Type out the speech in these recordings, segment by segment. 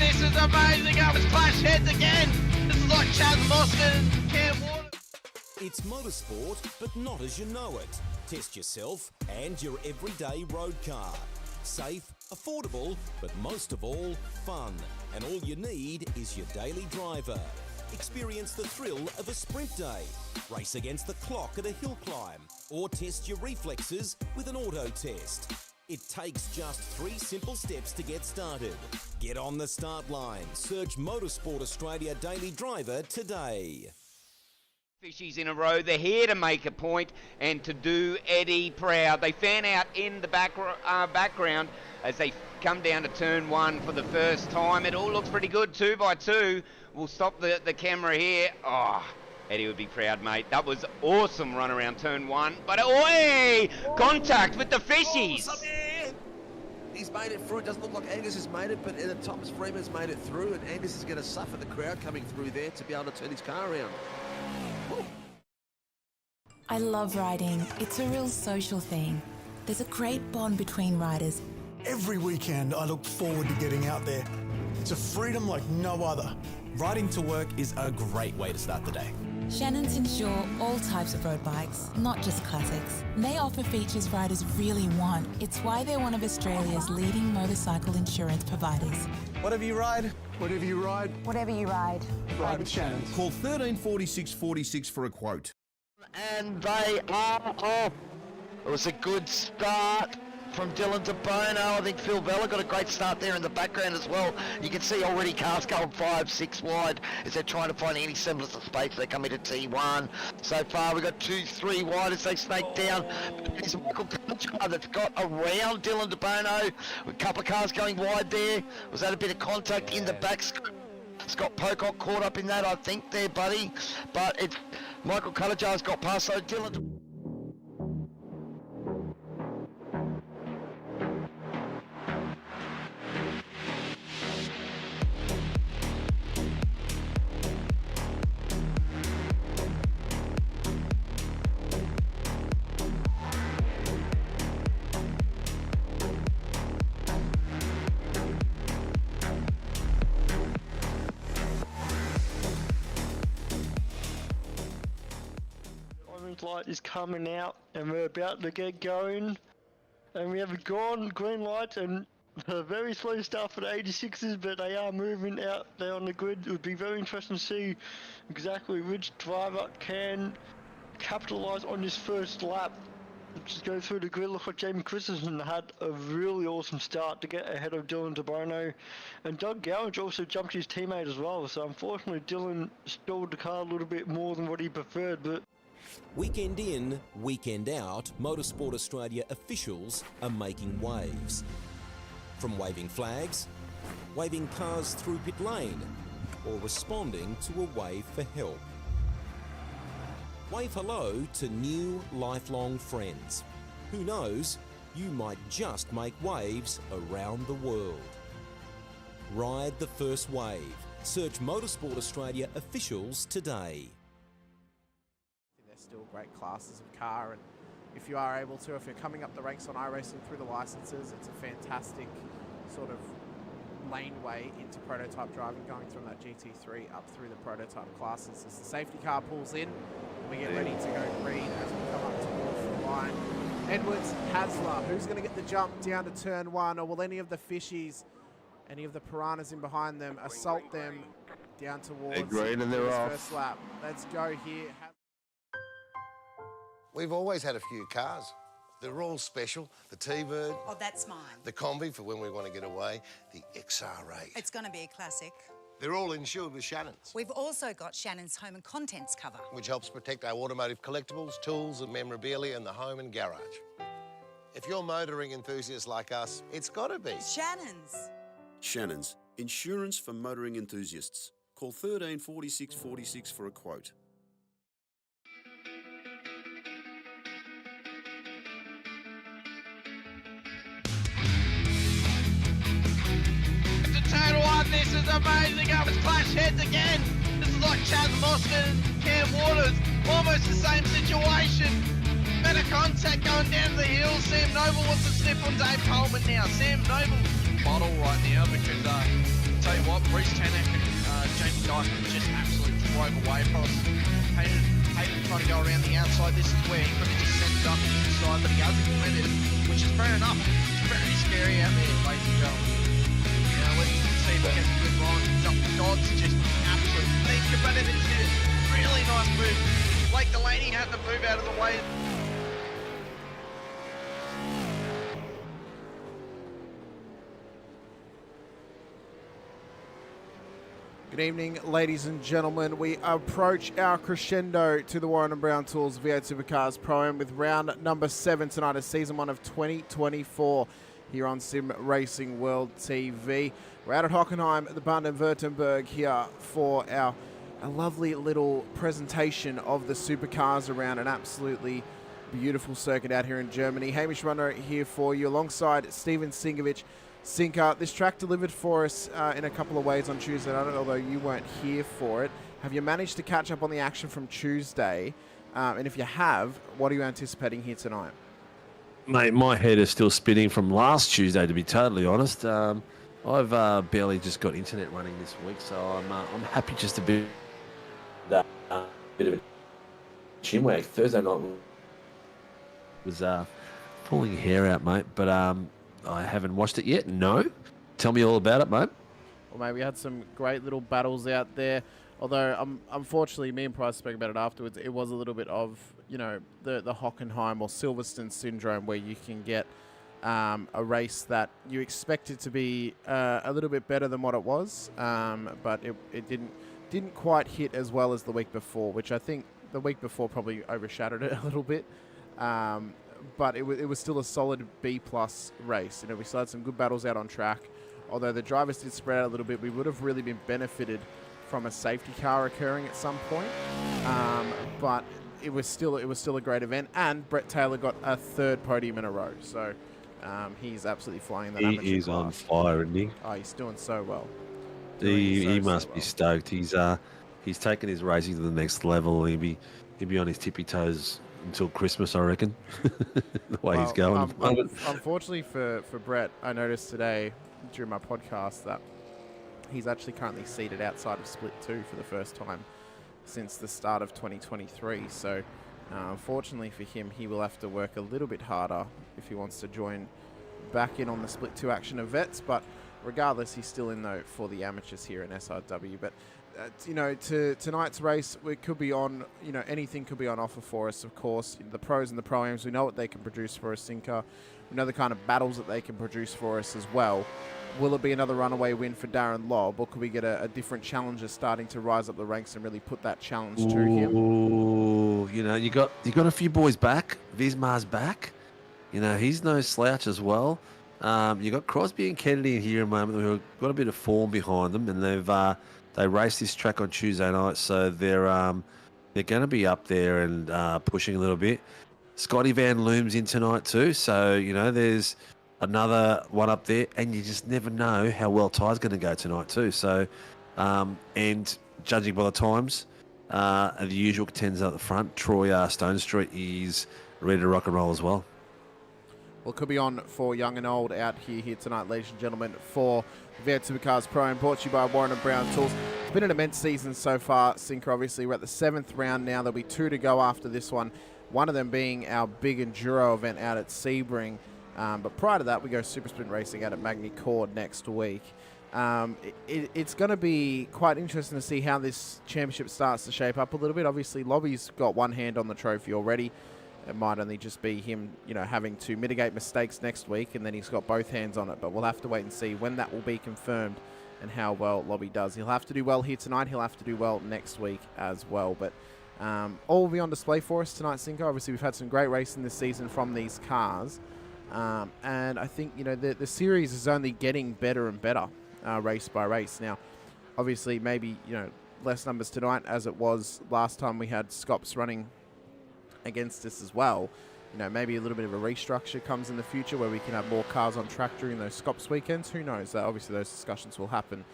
this is amazing. I was clash heads again. This is like Chaz Moscow and Cam Water. It's motorsport, but not as you know it. Test yourself and your everyday road car. Safe, affordable, but most of all, fun. And all you need is your daily driver. Experience the thrill of a sprint day, race against the clock at a hill climb, or test your reflexes with an auto test. It takes just 3 simple steps to get started. Get on the start line. Search Motorsport Australia Daily Driver today. Fishies in a row. They're here to make a point and to do Eddie proud. They fan out in the background as they come down to turn 1 for the first time. It all looks pretty good, 2 by 2. We'll stop the camera here. Oh, Eddie would be proud, mate. That was awesome run around turn 1. But, oi! Contact with the fishies. He's made it through. It doesn't look like Angus has made it, but Thomas Freeman's made it through, and Angus is going to suffer the crowd coming through there to be able to turn his car around. I love riding. It's a real social thing. There's a great bond between riders. Every weekend I look forward to getting out there. It's a freedom like no other. Riding to work is a great way to start the day. Shannon's insure all types of road bikes, not just classics. They offer features riders really want. It's why they're one of Australia's leading motorcycle insurance providers. Whatever you ride, whatever you ride, Whatever you ride. ride with Shannon's. Call 134646 for a quote. And they are off. It was a good start from Dylan de Bono. I think Phil Vella got a great start there in the background as well. You can see already cars going 5, 6 wide as they're trying to find any semblance of space. They come into T1. So far we've got 2, 3 wide as they snake down. There's a Michael car that's got around Dylan de Bono. A couple of cars going wide there. Was that a bit of contact in the back? Scott Pocock caught up in that, I think, there, buddy. But it's Michael Cullajar's got past, so Dylan... Light is coming out and we're about to get going, and we have a green light and a very slow start for the 86s, but they are moving out there on the grid. It would be very interesting to see exactly which driver can capitalise on this first lap. Just go through the grid. Look like Jamie Christensen had a really awesome start to get ahead of Dylan de Bono, and Doug Gowage also jumped his teammate as well, so unfortunately Dylan stalled the car a little bit more than what he preferred. But Weekend in, weekend out, Motorsport Australia officials are making waves. From waving flags, waving cars through pit lane, or responding to a wave for help. Wave hello to new lifelong friends. Who knows, you might just make waves around the world. Ride the first wave. Search Motorsport Australia officials today. Still great classes of car, and if you are able to, if you're coming up the ranks on iRacing through the licenses, it's a fantastic sort of laneway into prototype driving, going from that GT3 up through the prototype classes. As the safety car pulls in, we get ready to go green as we come up towards the line. Edwards, Hasler, who's going to get the jump down to turn 1, or will any of the fishies, any of the piranhas in behind them, assault them down towards green and they're this off. first lap? Let's go here. We've always had a few cars. They're all special. The T-Bird. Oh, that's mine. The Combi for when we want to get away. The XR8. It's going to be a classic. They're all insured with Shannon's. We've also got Shannon's home and contents cover, which helps protect our automotive collectibles, tools and memorabilia in the home and garage. If you're motoring enthusiasts like us, it's got to be Shannon's. Shannon's, insurance for motoring enthusiasts. Call 134646 for a quote. This is amazing. I was clash heads again. This is like Chaz Moscow and Cam Waters. Almost the same situation. Better contact going down the hill. Sam Noble wants to snip on Dave Coleman now. Sam Noble bottle right now because tell you what, Bruce Tanek and Jamie Dyson just absolutely drove away from us. Hayden trying to go around the outside. This is where he could have just sent it up the inside, but he hasn't committed, which is fair enough. It's very scary out there, ladies and gentlemen. Let's see if we get a good run. Dodd's just absolutely competitive. Really nice move. Blake Delaney had to move out of the way. Good evening, ladies and gentlemen. We approach our crescendo to the Warren & Brown Tools V8 Supercars Pro-Am with round number 7 tonight of season 1 of 2024 here on Sim Racing World TV. We're out at Hockenheim at the Baden-Württemberg here for a lovely little presentation of the Supercars around an absolutely beautiful circuit out here in Germany. Hamish Munro here for you alongside Stephen Sinkovic. Sinker, this track delivered for us in a couple of ways on Tuesday night, although you weren't here for it. Have you managed to catch up on the action from Tuesday? And if you have, what are you anticipating here tonight? Mate, my head is still spinning from last Tuesday, to be totally honest. I've barely just got internet running this week, so I'm happy just to be that bit of a chinwag. Thursday night was pulling hair out, mate, but I haven't watched it yet. No. Tell me all about it, mate. Well, mate, we had some great little battles out there. Although, unfortunately, me and Price spoke about it afterwards. It was a little bit of, the Hockenheim or Silverstone syndrome, where you can get a race that you expect it to be a little bit better than what it was, but it didn't quite hit as well as the week before, which I think the week before probably overshadowed it a little bit. But it was still a solid B-plus race. We still had some good battles out on track. Although the drivers did spread out a little bit, we would have really been benefited from a safety car occurring at some point. But it was still a great event, and Brett Taylor got a 3rd podium in a row. So he's absolutely flying that amateur He's class. on fire, isn't he? Oh, he's doing so well. He must be stoked. He's taken his racing to the next level. He'll be on his tippy toes until Christmas, I reckon. The way he's going. Unfortunately for Brett, I noticed today during my podcast that he's actually currently seated outside of Split 2 for the first time since the start of 2023. So unfortunately for him, he will have to work a little bit harder if he wants to join back in on the Split 2 action of vets. But regardless, he's still in though for the amateurs here in SRW. But to tonight's race, we could be on, anything could be on offer for us, of course. The pros and the pro-ams, we know what they can produce for us, Sinker. We know the kind of battles that they can produce for us as well. Will it be another runaway win for Darren Lobb, or could we get a different challenger starting to rise up the ranks and really put that challenge to him? Ooh, you got a few boys back. Vismar's back. He's no slouch as well. You got Crosby and Kennedy in here a moment who have got a bit of form behind them, and they raced this track on Tuesday night, so they're going to be up there and pushing a little bit. Scotty Van Loom's in tonight too, so there's another one up there, and you just never know how well Ty's going to go tonight too. So, and judging by the times, the usual contenders at the front, Troy Stone Street is ready to rock and roll as well. Well, it could be on for young and old out here tonight, ladies and gentlemen, for V8 Supercars Pro and brought to you by Warren & Brown Tools. It's been an immense season so far, Sinker. Obviously, we're at the 7th round now. There'll be 2 to go after this one, one of them being our big enduro event out at Sebring. But prior to that, we go Super Sprint Racing out at Magny Court next week. It's going to be quite interesting to see how this championship starts to shape up a little bit. Obviously, Lobby's got one hand on the trophy already. It might only just be him, having to mitigate mistakes next week, and then he's got both hands on it. But we'll have to wait and see when that will be confirmed and how well Lobby does. He'll have to do well here tonight. He'll have to do well next week as well. But all will be on display for us tonight, Sinko. Obviously, we've had some great racing this season from these cars. And I think, the series is only getting better and better race by race. Now, obviously, maybe, less numbers tonight as it was last time we had Scops running against us as well. Maybe a little bit of a restructure comes in the future where we can have more cars on track during those Scops weekends. Who knows? Obviously, those discussions will happen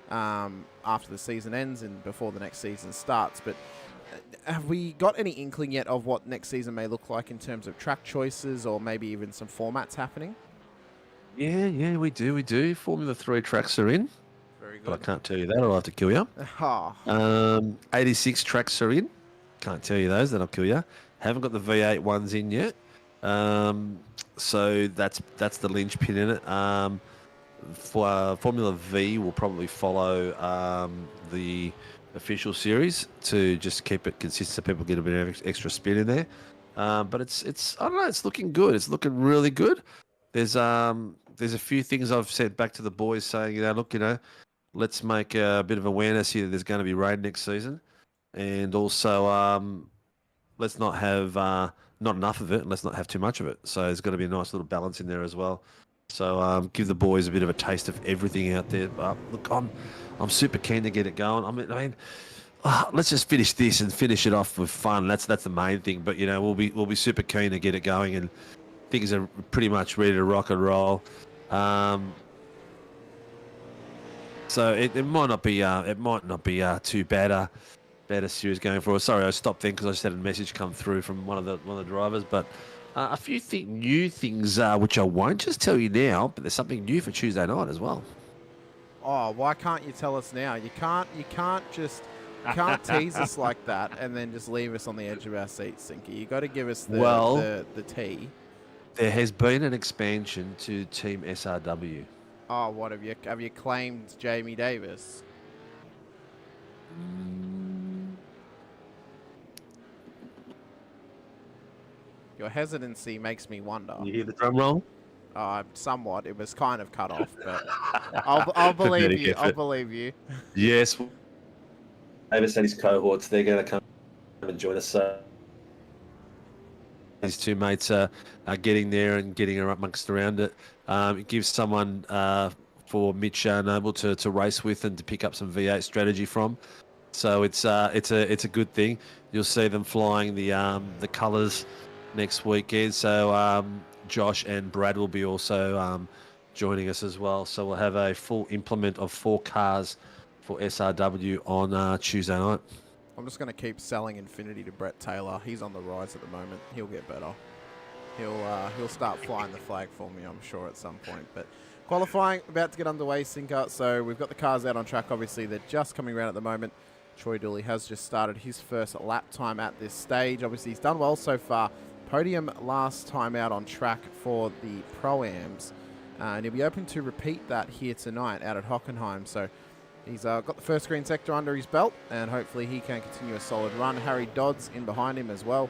after the season ends and before the next season starts. But have we got any inkling yet of what next season may look like in terms of track choices or maybe even some formats happening? Yeah, we do. Formula 3 tracks are in. Very but I can't tell you that. I'll have to kill you. Oh. 86 tracks are in. Can't tell you those. Then I'll kill you. Haven't got the V8 ones in yet. So that's the linchpin in it. Formula V will probably follow the official series to just keep it consistent so people get a bit of extra spin in there. But it's I don't know, it's looking good. It's looking really good. There's a few things I've said back to the boys saying, look, let's make a bit of awareness here that there's going to be rain next season. And also let's not have not enough of it and let's not have too much of it. So there's got to be a nice little balance in there as well. So give the boys a bit of a taste of everything out there. Look, I'm super keen to get it going. I mean, let's just finish this and finish it off with fun. That's the main thing. But we'll be super keen to get it going, and things are pretty much ready to rock and roll. So it might not be too bad a series going forward. Sorry, I stopped then because I just had a message come through from one of the drivers, but. A few new things which I won't just tell you now, but there's something new for Tuesday night as well. Oh, why can't you tell us now? You can't tease us like that and then just leave us on the edge of our seats, Sinky. You got to give us the tea. There has been an expansion to Team SRW. Oh, what have you claimed Jamie Davis? Your hesitancy makes me wonder. You hear the drum roll? Somewhat. It was kind of cut off, but I'll believe you. I'll believe you. Yes. Davis and his cohorts, they're going to come and join us. His two mates are getting there and getting amongst around it. It gives someone for Mitch Noble to race with and to pick up some V8 strategy from. So it's a good thing. You'll see them flying the colours next weekend. So Josh and Brad will be also joining us as well. So we'll have a full implement of 4 cars for SRW on Tuesday night. I'm just going to keep selling Infinity to Brett Taylor. He's on the rise at the moment. He'll get better. He'll start flying the flag for me, I'm sure, at some point. But qualifying about to get underway, Sinker. So we've got the cars out on track. Obviously, they're just coming around at the moment. Troy Dooley has just started his first lap time at this stage. Obviously, he's done well so far. Podium last time out on track for the Pro-Ams. And he'll be open to repeat that here tonight out at Hockenheim. So he's got the first green sector under his belt, and hopefully he can continue a solid run. Harry Dodds in behind him as well.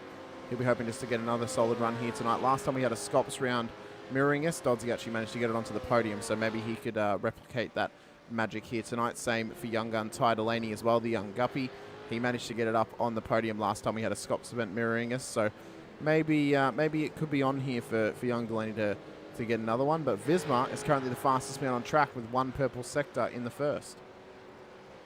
He'll be hoping just to get another solid run here tonight. Last time we had a Scops round mirroring us, Dodds actually managed to get it onto the podium, so maybe he could replicate that magic here tonight. Same for young gun Ty Delaney as well, the young guppy. He managed to get it up on the podium last time we had a Scops event mirroring us, so maybe it could be on here for young Delaney to get another one. But Visma is currently the fastest man on track with 1 purple sector in the first.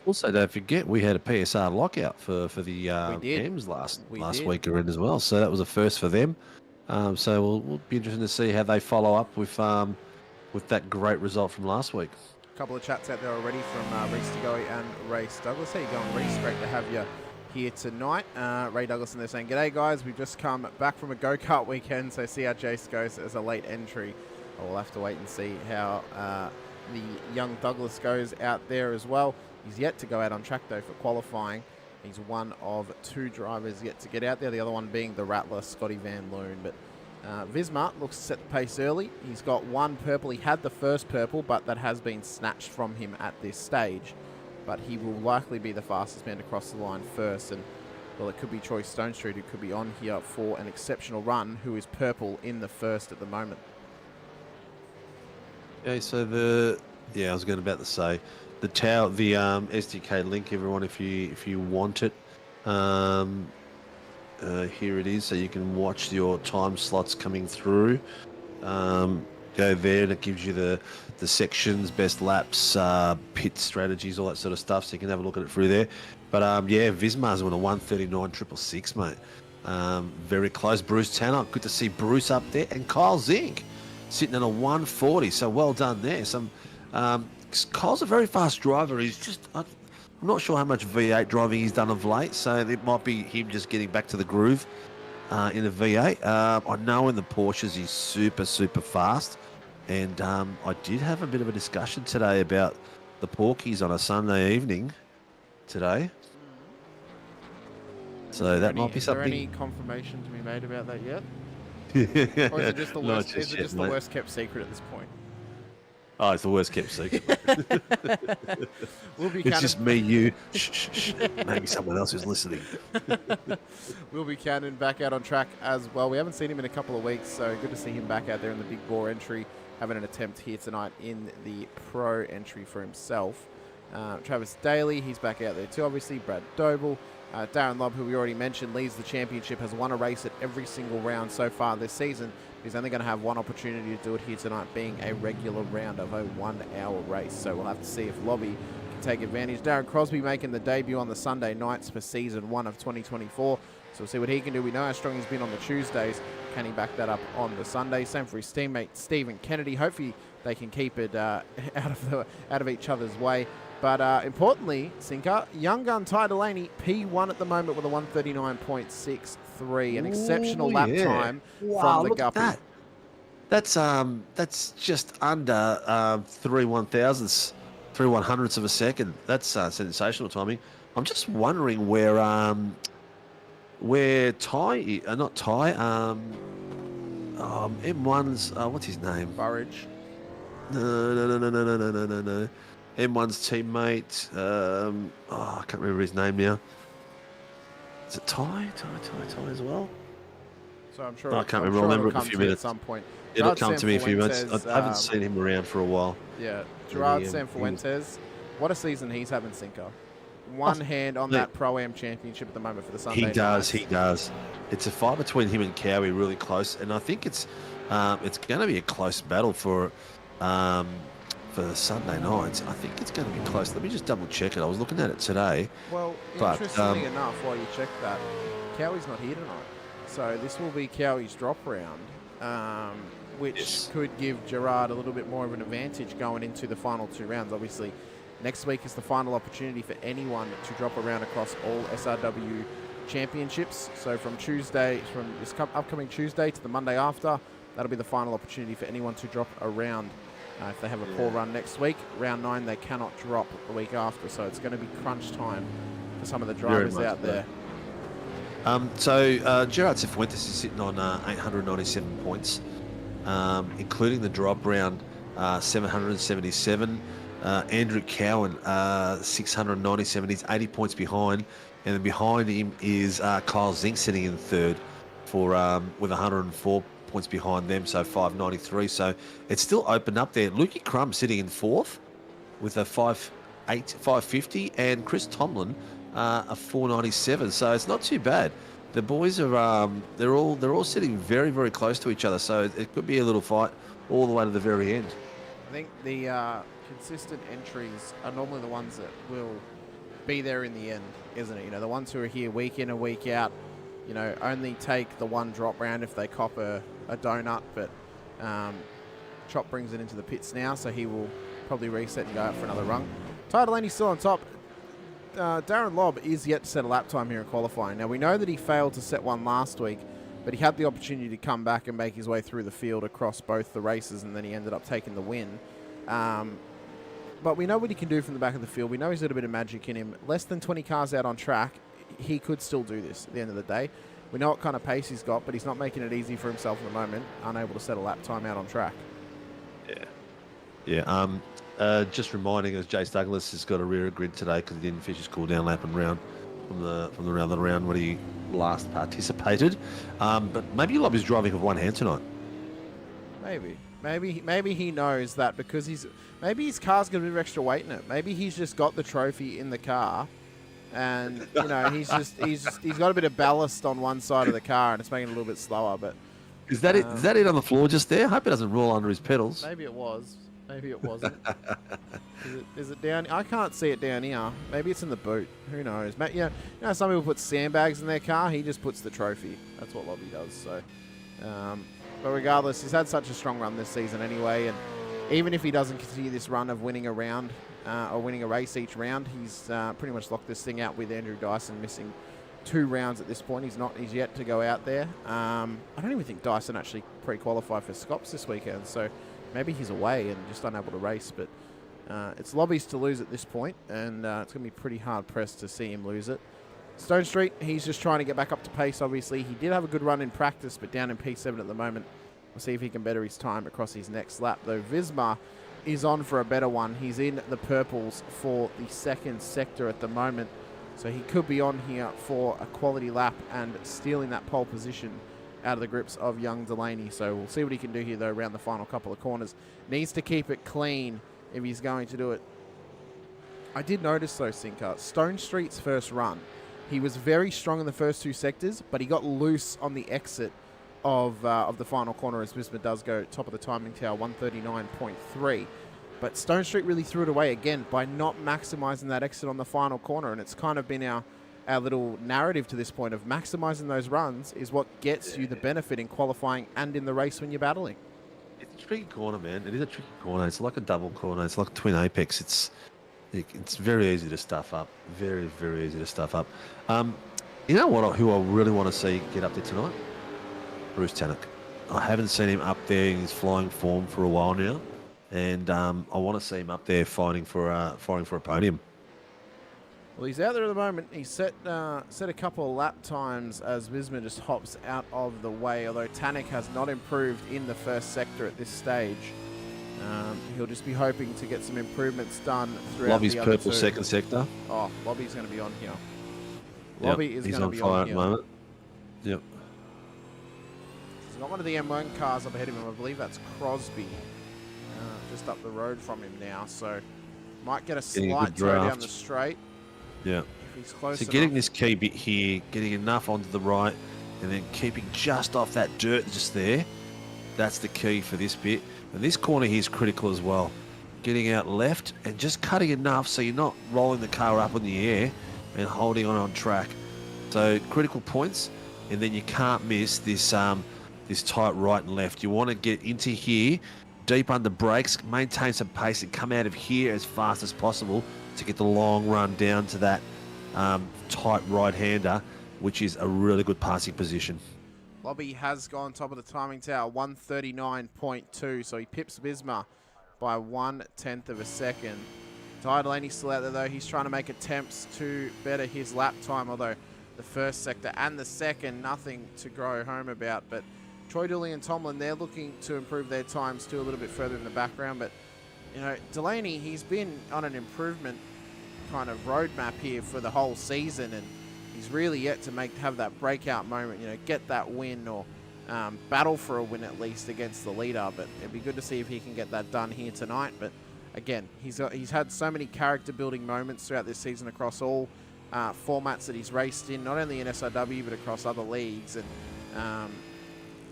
Also, don't forget, we had a PSR lockout for the Ams last week around as well. So that was a first for them. So we'll be interested to see how they follow up with that great result from last week. A couple of chats out there already from Reese Tagoe and Race Douglas. How you going, Reese? Great to have you here tonight. Ray Douglas and they're saying, "G'day guys, we've just come back from a go-kart weekend, so see how Jace goes as a late entry." We'll have to wait and see how the young Douglas goes out there as well. He's yet to go out on track though for qualifying. He's one of 2 drivers yet to get out there, the other one being the Rattler, Scotty Van Loon. But Visma looks to set the pace early. He's got 1 purple. He had the first purple, but that has been snatched from him at this stage. But he will likely be the fastest man to cross the line first. And, well, it could be Troy Stonestreet who could be on here for an exceptional run, who is purple in the first at the moment. Okay, so I was about to say, the SDK link, everyone, if you want it, here it is, so you can watch your time slots coming through. Go there and it gives you the sections, best laps, pit strategies, all that sort of stuff, so you can have a look at it through there. But Vismar's on a 1:39.666, mate. Very close. Bruce Tanner, good to see Bruce up there, and Kyle Zink sitting at a 1:40, so well done there. Kyle's a very fast driver. He's just, I'm not sure how much V8 driving he's done of late, so it might be him just getting back to the groove in the V8. I know in the Porsches he's super, super fast, and I did have a bit of a discussion today about the Porkies on a Sunday evening today. So that might be Is there something. any confirmation to be made about that yet? Or is it just the Not worst? just Is it yet, just the mate. worst kept secret at this point? Oh, it's the worst kept secret. Will It's Buchanan- just me, you. Shh, shh, shh. Maybe someone else is listening. Will Buchanan back out on track as well. We haven't seen him in a couple of weeks, so good to see him back out there in the big bore entry, having an attempt here tonight in the pro entry for himself. Travis Daly, he's back out there too, obviously. Brad Doble. Darren Lobb, who we already mentioned, leads the championship, has won a race at every single round so far this season. He's only going to have one opportunity to do it here tonight, being a regular round of a 1 hour race. So we'll have to see if Lobby can take advantage. Darren Crosby making the debut on the Sunday nights for season 1 of 2024. So we'll see what he can do. We know how strong he's been on the Tuesdays. Can he back that up on the Sunday? Same for his teammate Stephen Kennedy. Hopefully they can keep it out of each other's way. But importantly, Sinker, young gun Ty Delaney, P1 at the moment with a 139.63, an exceptional lap time from the look at Guppy. that. That's just under 3 100ths of a second. That's sensational timing. I'm just wondering where Ty, not Ty, M1's what's his name? Burridge. No. M1's teammate. I can't remember his name now. Is it Ty as well? So I'm sure. No, I can't I'm remember. sure I'll remember it'll it in a come few to you minutes. at some point. It'll Gerard come to me in a few minutes. Sanfuentes, I haven't seen him around for a while. Yeah, Gerard He Sanfuentes. What a season he's having, Sinker. One hand on that Pro-Am championship at the moment for the Sunday He nights. does. It's a fight between him and Cowie, really close, and I think it's going to be a close battle for Sunday nights. I think it's going to be close. Let me just double check it. I was looking at it today. Well, but, interestingly enough, while you check that, Cowie's not here tonight. So this will be Cowie's drop round, which could give Gerard a little bit more of an advantage going into the final 2 rounds. Obviously, next week is the final opportunity for anyone to drop a round across all SRW championships. So from this upcoming Tuesday to the Monday after, that'll be the final opportunity for anyone to drop a round. If they have a poor run next week, round 9 they cannot drop the week after. So it's going to be crunch time for some of the drivers out there. Gerard Cifuentes is sitting on 897 points, including the drop round 777. Andrew Cowan 697. He's 80 points behind, and then behind him is Kyle Zink sitting in third with 104 points behind them, so 593. So it's still open up there. Lukey Crum sitting in fourth with a 550, and Chris Tomlin a 497. So it's not too bad. The boys are they're all sitting very, very close to each other. So it could be a little fight all the way to the very end. I think the consistent entries are normally the ones that will be there in the end, isn't it? You know, the ones who are here week in and week out, you know, only take the one drop round if they cop a donut. But Chop brings it into the pits now, so he will probably reset and go out for another run. Ty Delaney's still on top. Darren Lobb is yet to set a lap time here in qualifying. Now, we know that he failed to set one last week, but he had the opportunity to come back and make his way through the field across both the races, and then he ended up taking the win. But we know what he can do from the back of the field. We know he's got a bit of magic in him. Less than 20 cars out on track, he could still do this at the end of the day. We know what kind of pace he's got, but he's not making it easy for himself at the moment, unable to set a lap time out on track. Yeah. Just reminding us, Jace Douglas has got a rear grid today because he didn't finish his cool down lap and round from the round when he last participated. But maybe Lobby's driving with one hand tonight. Maybe he knows that because maybe his car's got a bit of extra weight in it. Maybe he's just got the trophy in the car, and you know he's got a bit of ballast on one side of the car and it's making it a little bit slower. But Is that it? Is that it on the floor just there? I hope it doesn't roll under his pedals. maybe it was. Maybe it wasn't. Is it down? I can't see it down here. Maybe it's in the boot. Who knows? You know, some people put sandbags in their car. He just puts the trophy. That's what Lobby does. So, but regardless, he's had such a strong run this season anyway. And even if he doesn't continue this run of winning a round or winning a race each round, he's pretty much locked this thing out with Andrew Dyson missing 2 rounds at this point. He's yet to go out there. I don't even think Dyson actually pre-qualified for Scops this weekend. So maybe he's away and just unable to race. But It's Lobby's to lose at this point, and it's going to be pretty hard-pressed to see him lose it. Stone Street, he's just trying to get back up to pace, obviously. He did have a good run in practice, but down in P7 at the moment. We'll see if he can better his time across his next lap, though. Visma is on for a better one. He's in the purples for the second sector at the moment, so he could be on here for a quality lap and stealing that pole position out of the grips of young Delaney. So we'll see what he can do here, though, around the final couple of corners. Needs to keep it clean if he's going to do it. I did notice, though, Sinker, Stone Street's first run, he was very strong in the first two sectors, but he got loose on the exit of the final corner as Visma does go top of the timing tower, 139.3. But Stone Street really threw it away again by not maximising that exit on the final corner, and it's kind of been our little narrative to this point of maximising those runs is what gets you the benefit in qualifying and in the race when you're battling. It's a tricky corner, man. It is a tricky corner. It's like a double corner. It's like a twin apex. It's very easy to stuff up. Very, very easy to stuff up. You know what? Who I really want to see get up there tonight? Bruce Tannock. I haven't seen him up there in his flying form for a while now, and I want to see him up there fighting for a podium. Well, he's out there at the moment. He's set a couple of lap times as Visma just hops out of the way, although Tannock has not improved in the first sector at this stage. He'll just be hoping to get some improvements done throughout Lobby's the other purple two. second sector. Oh, Lobby's going to be on here. Yep, Lobby is he's going to on be fire on at here. the moment. Yep. He's got one of the M1 cars up ahead of him. I believe that's Crosby, just up the road from him now. So might get a Getting a slight good toe down draft. the straight. Yeah. If he's close So enough. getting this key bit here, getting enough onto the right, and then keeping just off that dirt just there, that's the key for this bit. And this corner here is critical as well. Getting out left and just cutting enough so you're not rolling the car up in the air and holding on track. So critical points, and then you can't miss this this tight right and left. You want to get into here, deep under brakes, maintain some pace, and come out of here as fast as possible to get the long run down to that tight right-hander, which is a really good passing position. Lobby has gone top of the timing tower, 139.2, so he pips Visma by 1/10 of a second. Ty Delaney's still out there, though. He's trying to make attempts to better his lap time, although the first sector and the second, nothing to grow home about. But Troy Dooley and Tomlin, they're looking to improve their times too, a little bit further in the background. But, you know, Delaney, he's been on an improvement kind of roadmap here for the whole season, and he's really yet to have that breakout moment, you know, get that win or battle for a win at least against the leader. But it'd be good to see if he can get that done here tonight. But again, he's had so many character building moments throughout this season across all formats that he's raced in, not only in SRW but across other leagues. And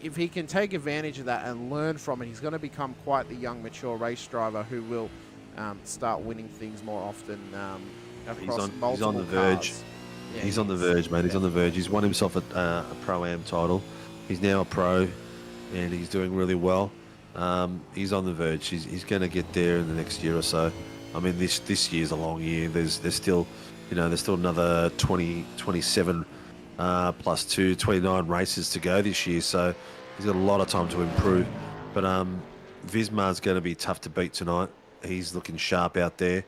if he can take advantage of that and learn from it, he's going to become quite the young, mature race driver who will start winning things more often across multiple he's on the verge. cars. Yeah, he's on the verge, mate. He's on the verge. He's won himself a Pro-Am title. He's now a pro, and he's doing really well. He's on the verge. He's going to get there in the next year or so. I mean, this year's a long year. There's still, you know, there's still another 27 plus 2, 29 races to go this year. So he's got a lot of time to improve. But Vismar's going to be tough to beat tonight. He's looking sharp out there.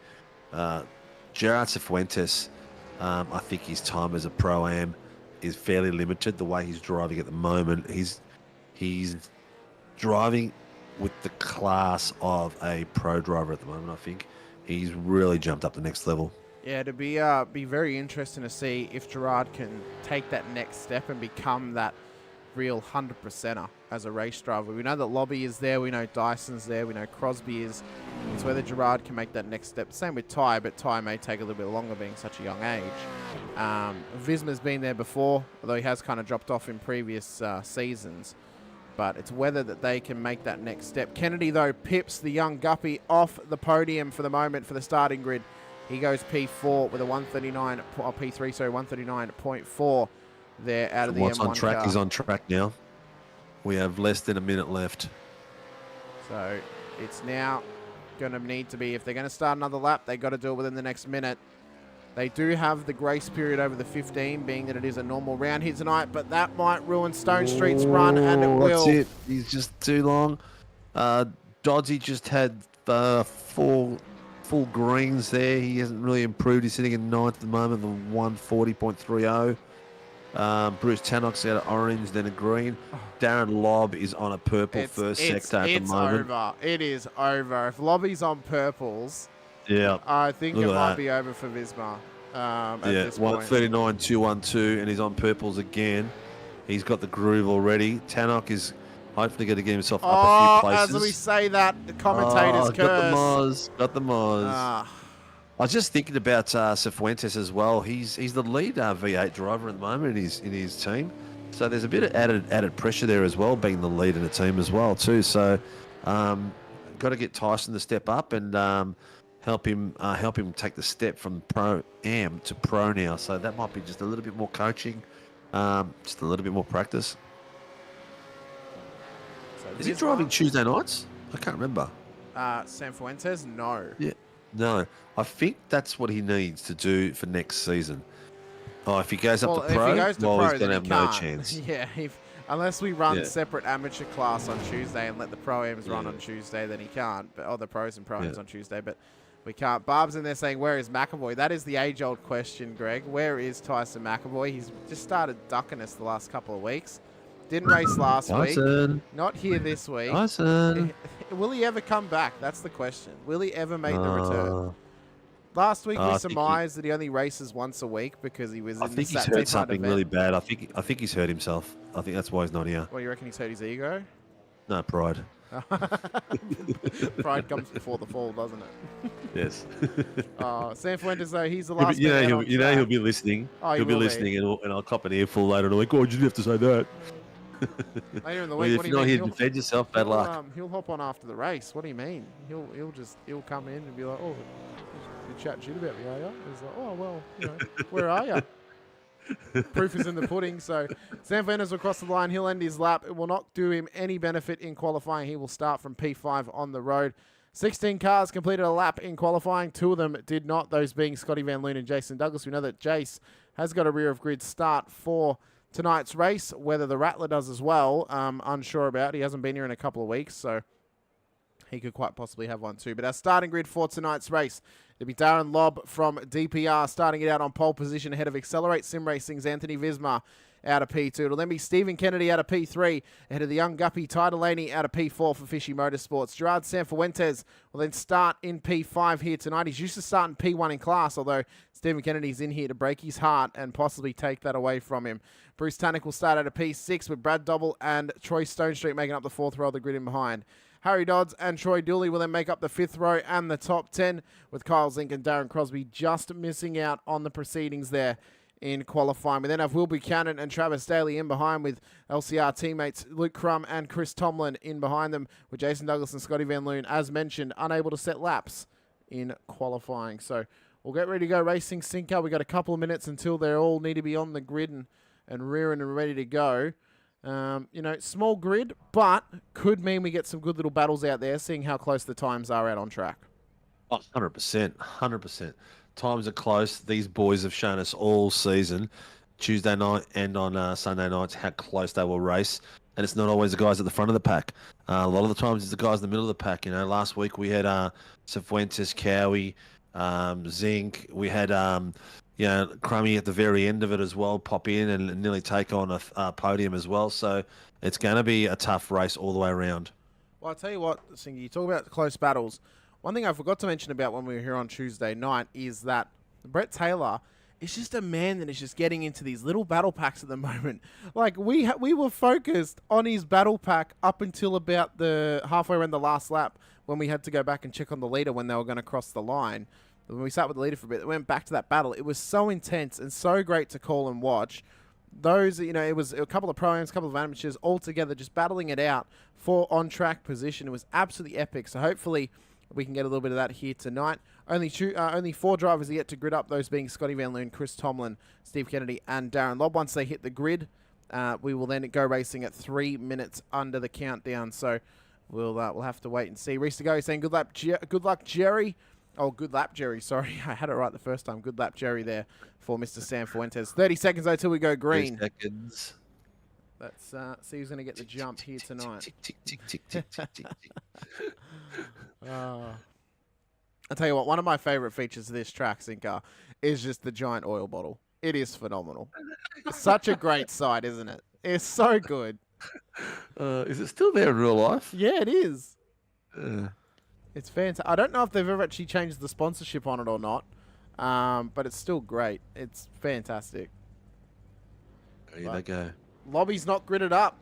Gerard Cifuentes, I think his time as a Pro-Am is fairly limited. The way he's driving at the moment, he's driving with the class of a pro driver at the moment. I think he's really jumped up the next level. Yeah, it'd be very interesting to see if Gerard can take that next step and become that real 100%er as a race driver. We know that Lobby is there, we know Dyson's there, we know Crosby is. It's whether Gerard can make that next step. Same with Ty, but Ty may take a little bit longer being such a young age. Visma's been there before, although he has kind of dropped off in previous seasons. But it's whether that they can make that next step. Kennedy, though, pips the young Guppy off the podium for the moment for the starting grid. He goes P4 with a 139.4 there out of the What's M1 on track? car. He's on track now. We have less than a minute left. So it's now going to need to be, if they're going to start another lap, they've got to do it within the next minute. They do have the grace period over the 15, being that it is a normal round here tonight, but that might ruin Stone Street's run, and it will. That's it. He's just too long. Doddsy just had 4 full greens there. He hasn't really improved. He's sitting in 9th at the moment, the 140.30. Bruce Tannock's out of orange, then a green. Darren Lobb is on a purple first sector at the moment. It's over. It is over. If Lobby's on purples, Yeah. I think Look it at might that. be over for Visma. At Yeah, this point. 139.212, and he's on purples again. He's got the groove already. Tannock is hopefully going to get himself up a few places. As we say that, the commentators curse. Got the Moz. Got the Moz. Ah. I was just thinking about Cifuentes as well. He's the lead V8 driver at the moment in his team. So there's a bit of added pressure there as well, being the lead in the team as well too. So got to get Tyson to step up and help him take the step from pro am to pro now. So that might be just a little bit more coaching, just a little bit more practice. Is he driving Tuesday nights? I can't remember. San Fuentes? No. Yeah. No. I think that's what he needs to do for next season. Oh, if he goes up to pro, he's going to have no chance. Yeah, unless we run separate amateur class on Tuesday and let the pro-ams run on Tuesday, then he can't. But the pros and pro-ams on Tuesday, but we can't. Barb's in there saying, where is McAvoy? That is the age-old question, Greg. Where is Tyson McAvoy? He's just started ducking us the last couple of weeks. Didn't race last week. Not here this week. Tyson. Will he ever come back? That's the question. Will he ever make the return? Last week we surmised that he only races once a week because he was. I think he's hurt something really bad. I think he's hurt himself. I think that's why he's not here. Well, you reckon he's hurt his ego? No, pride. Pride comes before the fall, doesn't it? Yes. San Fuentes, though, he's the last. He'll be listening. Oh, he'll be listening, and I'll cop an earful later. And I'm like, oh, you didn't have to say that. Later in the Well, week, if you're not here to defend yourself, bad luck. He'll hop on after the race. What do you mean? He'll come in and be like, oh, you're chatting shit about me, are you? He's like, oh well, where are you? Proof is in the pudding. So San Fuentes will cross the line. He'll end his lap. It will not do him any benefit in qualifying. He will start from P5 on the road. 16 cars completed a lap in qualifying. 2 of them did not, those being Scotty Van Loon and Jason Douglas. We know that Jace has got a rear of grid start for tonight's race. Whether the Rattler does as well, unsure about. He hasn't been here in a couple of weeks, so he could quite possibly have one too. But our starting grid for tonight's race, it'll be Darren Lobb from DPR starting it out on pole position ahead of Accelerate Sim Racing's Anthony Visma out of P2. It'll then be Stephen Kennedy out of P3 ahead of the young Guppy Ty Delaney out of P4 for Fishy Motorsports. Gerard Sanfuentes will then start in P5 here tonight. He's used to start in P1 in class, although Stephen Kennedy's in here to break his heart and possibly take that away from him. Bruce Tannick will start out of P6 with Brad Dobble and Troy Stonestreet making up the 4th row of the grid in behind. Harry Dodds and Troy Dooley will then make up the 5th row and the top 10, with Kyle Zink and Darren Crosby just missing out on the proceedings there in qualifying. We then have Will Buchanan and Travis Daly in behind, with LCR teammates Luke Crum and Chris Tomlin in behind them, with Jason Douglas and Scotty Van Loon, as mentioned, unable to set laps in qualifying. So we'll get ready to go racing Sinker. We've got a couple of minutes until they all need to be on the grid and rearing and ready to go. Small grid, but could mean we get some good little battles out there, seeing how close the times are out on track. 100%. 100%. Times are close. These boys have shown us all season, Tuesday night and on Sunday nights, how close they will race. And it's not always the guys at the front of the pack. A lot of the times it's the guys in the middle of the pack. Last week we had Cifuentes, Cowie, Zink. We had Crummy at the very end of it as well, pop in and nearly take on a podium as well. So it's going to be a tough race all the way around. Well, I'll tell you what, Singy, you talk about close battles. One thing I forgot to mention about when we were here on Tuesday night is that Brett Taylor is just a man that is just getting into these little battle packs at the moment. Like, we were focused on his battle pack up until about the halfway around the last lap, when we had to go back and check on the leader when they were going to cross the line. When we sat with the leader for a bit, it went back to that battle. It was so intense and so great to call and watch. Those, it was a couple of pro-ams, a couple of amateurs all together just battling it out for on-track position. It was absolutely epic. So hopefully we can get a little bit of that here tonight. Only 4 drivers are yet to grid up, those being Scotty Van Loon, Chris Tomlin, Steve Kennedy, and Darren Lobb. Once they hit the grid, we will then go racing at 3 minutes under the countdown. So we'll have to wait and see. Reese to go saying good luck, Jerry. Oh, good lap, Jerry. Sorry, I had it right the first time. Good lap, Jerry, there for Mr. Sam Fuentes. 30 seconds until we go green. 30 seconds. Let's see who's going to get the jump here tonight. I'll tell you what, one of my favourite features of this track, Sinker, is just the giant oil bottle. It is phenomenal. Such a great sight, isn't it? It's so good. Is it still there in real life? Yeah, it is. It's fantastic. I don't know if they've ever actually changed the sponsorship on it or not, but it's still great. It's fantastic. There they go. Lobby's not gridded up,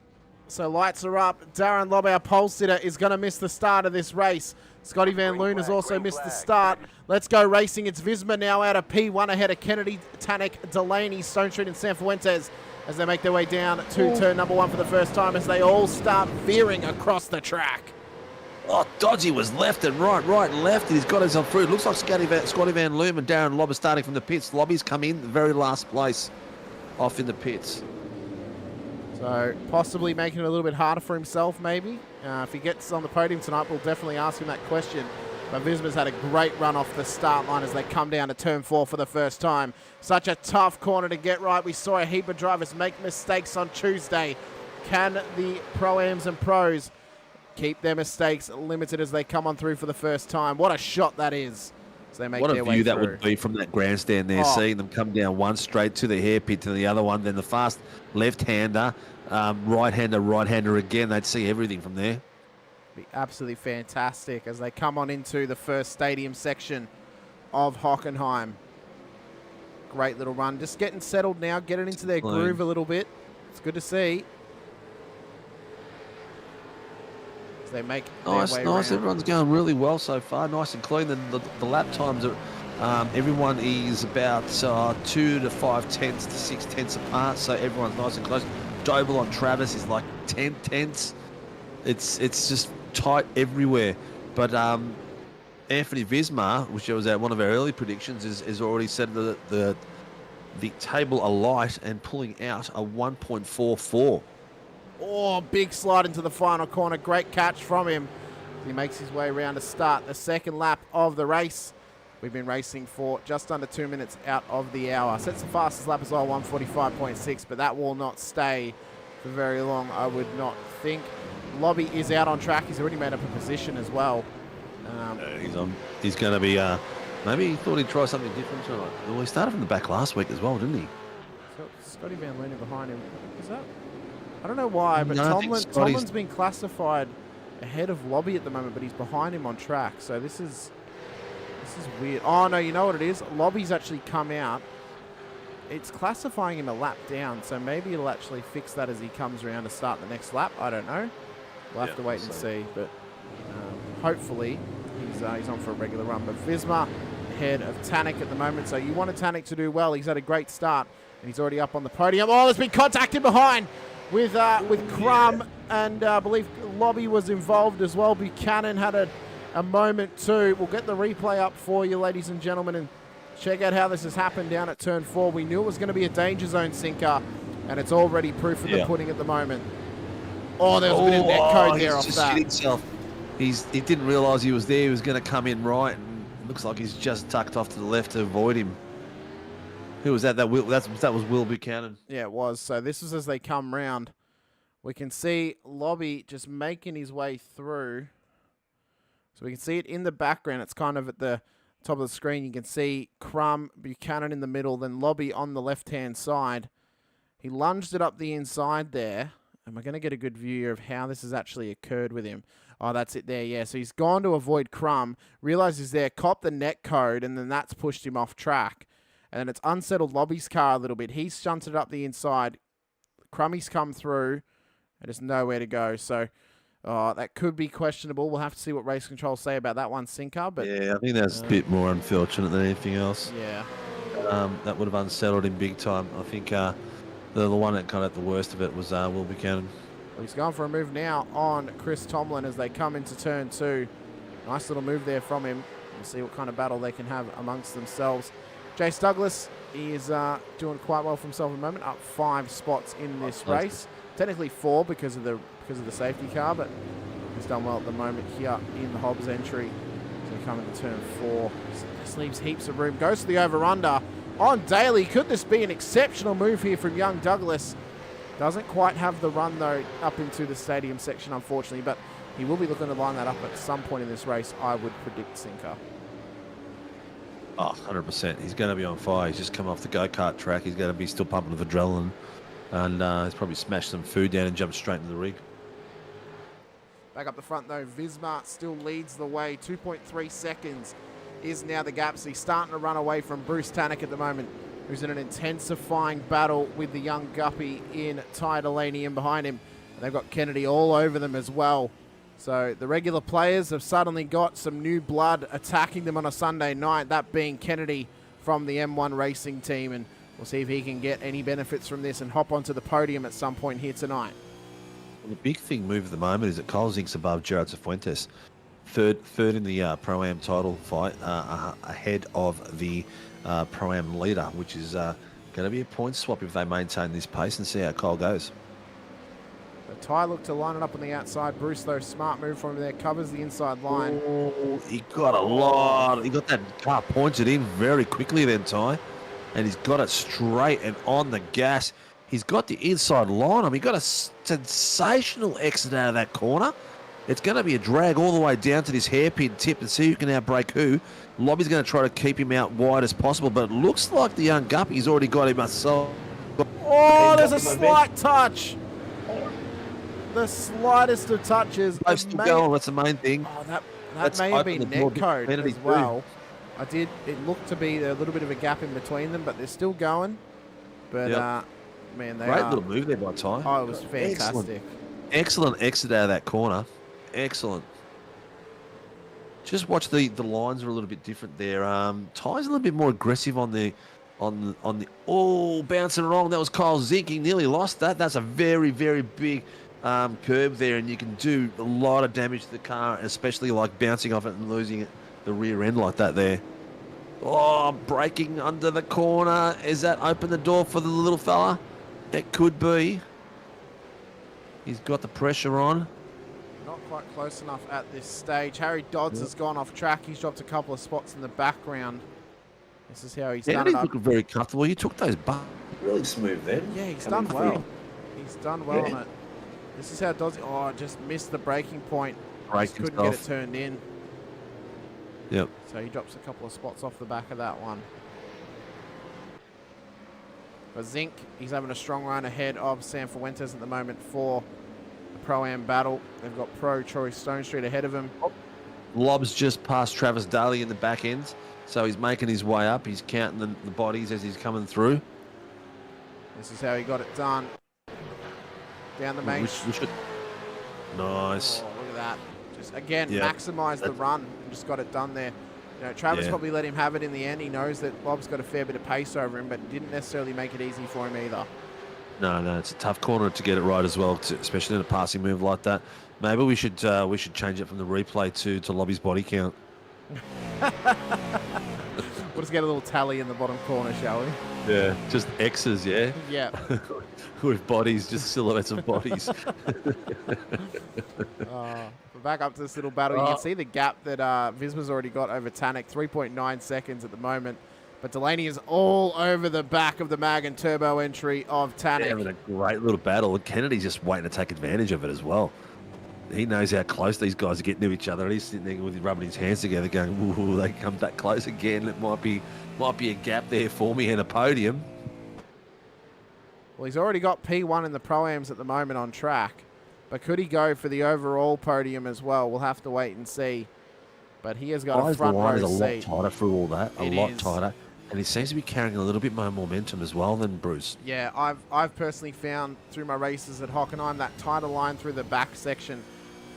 so lights are up. Darren Lobby, our pole sitter, is going to miss the start of this race. Scotty Van Loon has also missed the start. Let's go racing. It's Visma now out of P1 ahead of Kennedy, Tannick, Delaney, Stone Street and San Fuentes as they make their way down to turn number 1 for the first time as they all start veering across the track. Oh, Dodgy was left and right and left, and he's got himself through. It looks like Scotty Van Loom and Darren Lobb are starting from the pits. Lobby's come in the very last place off in the pits. So possibly making it a little bit harder for himself, maybe. If he gets on the podium tonight, we'll definitely ask him that question. But Visma's had a great run off the start line as they come down to turn 4 for the first time. Such a tough corner to get right. We saw a heap of drivers make mistakes on Tuesday. Can the Pro-Ams and Pros keep their mistakes limited as they come on through for the first time? What a shot that is. As they make what their a way view that through. would be from that grandstand there, seeing them come down one straight to the hairpin to the other one, then the fast left-hander, right-hander again. They'd see everything from there. Be absolutely fantastic as they come on into the first stadium section of Hockenheim. Great little run. Just getting settled now, getting into their groove a little bit. It's good to see. As they make their way around. Everyone's going really well so far. Nice and clean. The lap times are, everyone is about 2 to 5 tenths to 6 tenths apart, so everyone's nice and close. Doble on Travis is like 10 tenths. It's just tight everywhere. But Anthony Visma, which was one of our early predictions, is already set the table alight and pulling out a 1.44. Oh, big slide into the final corner. Great catch from him. He makes his way around to start the second lap of the race. We've been racing for just under 2 minutes out of the hour. Sets the fastest lap as well, 1:45.6, but that will not stay for very long, I would not think. Lobby is out on track. He's already made up a position as well. He's going to be, maybe he thought he'd try something different tonight. Well, he started from the back last week as well, didn't he? Scotty Van Loon behind him. Is that? I don't know why, but No, Tomlin's been classified ahead of Lobby at the moment, but he's behind him on track. So this is weird. Oh, no, you know what it is? Lobby's actually come out. It's classifying him a lap down, so maybe it'll actually fix that as he comes around to start the next lap. I don't know. We'll have to wait and see, but hopefully he's on for a regular run. But Visma ahead of Tannick at the moment, so you wanted Tannick to do well. He's had a great start, and he's already up on the podium. Oh, there's been contact in behind with Crum, and I believe Lobby was involved as well. Buchanan had a moment too. We'll get the replay up for you, ladies and gentlemen, and check out how this has happened down at turn 4. We knew it was going to be a danger zone sinker, and it's already proof of the pudding at the moment. Oh, there was a bit of net code there off that. Himself. He didn't realise he was there. He was going to come in right, and it looks like he's just tucked off to the left to avoid him. Who was that? That was Will Buchanan. Yeah, it was. So this is as they come round. We can see Lobby just making his way through. So we can see it in the background. It's kind of at the top of the screen. You can see Crum, Buchanan in the middle, then Lobby on the left-hand side. He lunged it up the inside there. And we're going to get a good view of how this has actually occurred with him. Oh, that's it there, yeah. So he's gone to avoid Crum, realised he's there, copped the net code, and then that's pushed him off track. And then it's unsettled Lobby's car a little bit. He's shunted up the inside. Crummy's come through, and there's nowhere to go. So that could be questionable. We'll have to see what race control say about that one, Sinker. But yeah, I think that's a bit more unfortunate than anything else. Yeah. That would have unsettled him big time. I think the one that got at the worst of it was Will Buchanan. Well, he's going for a move now on Chris Tomlin as they come into turn 2. Nice little move there from him. We'll see what kind of battle they can have amongst themselves. Jace Douglas is doing quite well for himself at the moment, up 5 spots in this race. Technically 4 because of the safety car, but he's done well at the moment here in the Hobbs entry. So we come into turn 4. This leaves heaps of room. Goes to the over-under on Daly. Could this be an exceptional move here from young Douglas? Doesn't quite have the run, though, up into the stadium section, unfortunately, but he will be looking to line that up at some point in this race, I would predict, Sinker. Oh, 100%. He's going to be on fire. He's just come off the go-kart track. He's going to be still pumping with adrenaline. And he's probably smashed some food down and jumped straight into the rig. Back up the front, though, Visma still leads the way. 2.3 seconds is now the gap. So he's starting to run away from Bruce Tannock at the moment, who's in an intensifying battle with the young guppy in Ty Delaney in behind him. And they've got Kennedy all over them as well. So the regular players have suddenly got some new blood attacking them on a Sunday night, that being Kennedy from the M1 racing team. And we'll see if he can get any benefits from this and hop onto the podium at some point here tonight. Well, the big thing move at the moment is that Kyle Zink's above Gerard Cifuentes. Third in the Pro-Am title fight, ahead of the Pro-Am leader, which is going to be a point swap if they maintain this pace and see how Kyle goes. Ty looked to line it up on the outside. Bruce, though, smart move from there, covers the inside line. Oh, he got a lot. He got that car pointed in very quickly then, Ty. And he's got it straight and on the gas. He's got the inside line. I mean, he got a sensational exit out of that corner. It's going to be a drag all the way down to this hairpin tip and see who can outbrake who. Lobby's going to try to keep him out wide as possible, but it looks like the young Guppy's already got him assault. Oh, there's a slight touch. The slightest of touches. That's the main thing. Oh, that may have been net code as well. It looked to be a little bit of a gap in between them, but they're still going. But, man, they Great little move there by Ty. Oh, it was fantastic. Excellent exit out of that corner. Excellent. Just watch the lines are a little bit different there. Ty's a little bit more aggressive on the bouncing wrong. That was Kyle Zink. He nearly lost that. That's a very, very big curb there, and you can do a lot of damage to the car, especially like bouncing off it and losing the rear end like that there. Oh, braking under the corner. Is that open the door for the little fella? It could be. He's got the pressure on. Not quite close enough at this stage. Harry Dodds has gone off track. He's dropped a couple of spots in the background. This is how he's done it. He's looking very comfortable. You took those really smooth then. Yeah, he's done well. He's done well on it. This is how Dodds... Oh, just missed the braking point. Just couldn't get it turned in. Yep. So he drops a couple of spots off the back of that one. But Zink, he's having a strong run ahead of Sam Fuentes at the moment for the Pro-Am battle. They've got Pro Troy Stone Street ahead of him. Lob's just past Travis Daly in the back end, so he's making his way up. He's counting the bodies as he's coming through. This is how he got it done. Down the main. Nice. Oh, look at that. Just, again, maximise the run and just got it done there. You know, Travis probably let him have it in the end. He knows that Bob's got a fair bit of pace over him, but didn't necessarily make it easy for him either. No, it's a tough corner to get it right as well, especially in a passing move like that. Maybe we should change it from the replay to Lobby's body count. We'll just get a little tally in the bottom corner, shall we? Yeah, just X's, yeah? Yeah. With bodies, just silhouettes of bodies. We're back up to this little battle. You can see the gap that Visma's already got over Tannock, 3.9 seconds at the moment. But Delaney is all over the back of the mag and turbo entry of Tannock. Having a great little battle. Kennedy's just waiting to take advantage of it as well. He knows how close these guys are getting to each other, and he's sitting there with rubbing his hands together going, ooh, they come that close again. It might be a gap there for me and a podium. Well, he's already got P1 in the Pro-Ams at the moment on track. But could he go for the overall podium as well? We'll have to wait and see. But he has got a front row seat. The line is a lot tighter through all that. A lot tighter. And he seems to be carrying a little bit more momentum as well than Bruce. Yeah, I've personally found through my races at Hockenheim that tighter line through the back section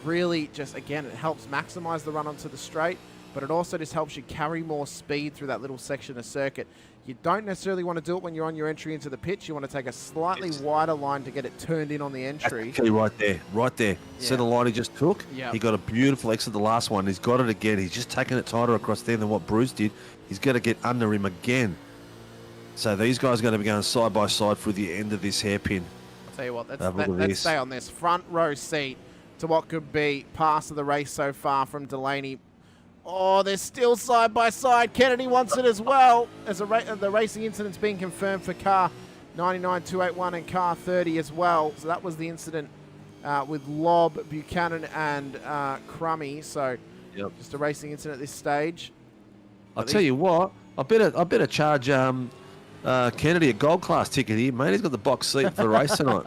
really just, again, it helps maximize the run onto the straight, but it also just helps you carry more speed through that little section of circuit. You don't necessarily want to do it when you're on your entry into the pitch. You want to take a slightly wider line to get it turned in on the entry. Actually, right there. Yeah. See the line he just took? Yeah. He got a beautiful exit the last one. He's got it again. He's just taking it tighter across there than what Bruce did. He's got to get under him again. So these guys are going to be going side by side through the end of this hairpin. I'll tell you what, let's stay on this front row seat to what could be pass of the race so far from Delaney. Oh, they're still side by side. Kennedy wants it as well. As the racing incident's being confirmed for car 99281 and car 30 as well. So that was the incident with Lob, Buchanan, and Crummy. So just a racing incident at this stage. I'll tell you what, I better charge Kennedy a gold class ticket here, mate. He's got the box seat for the race tonight.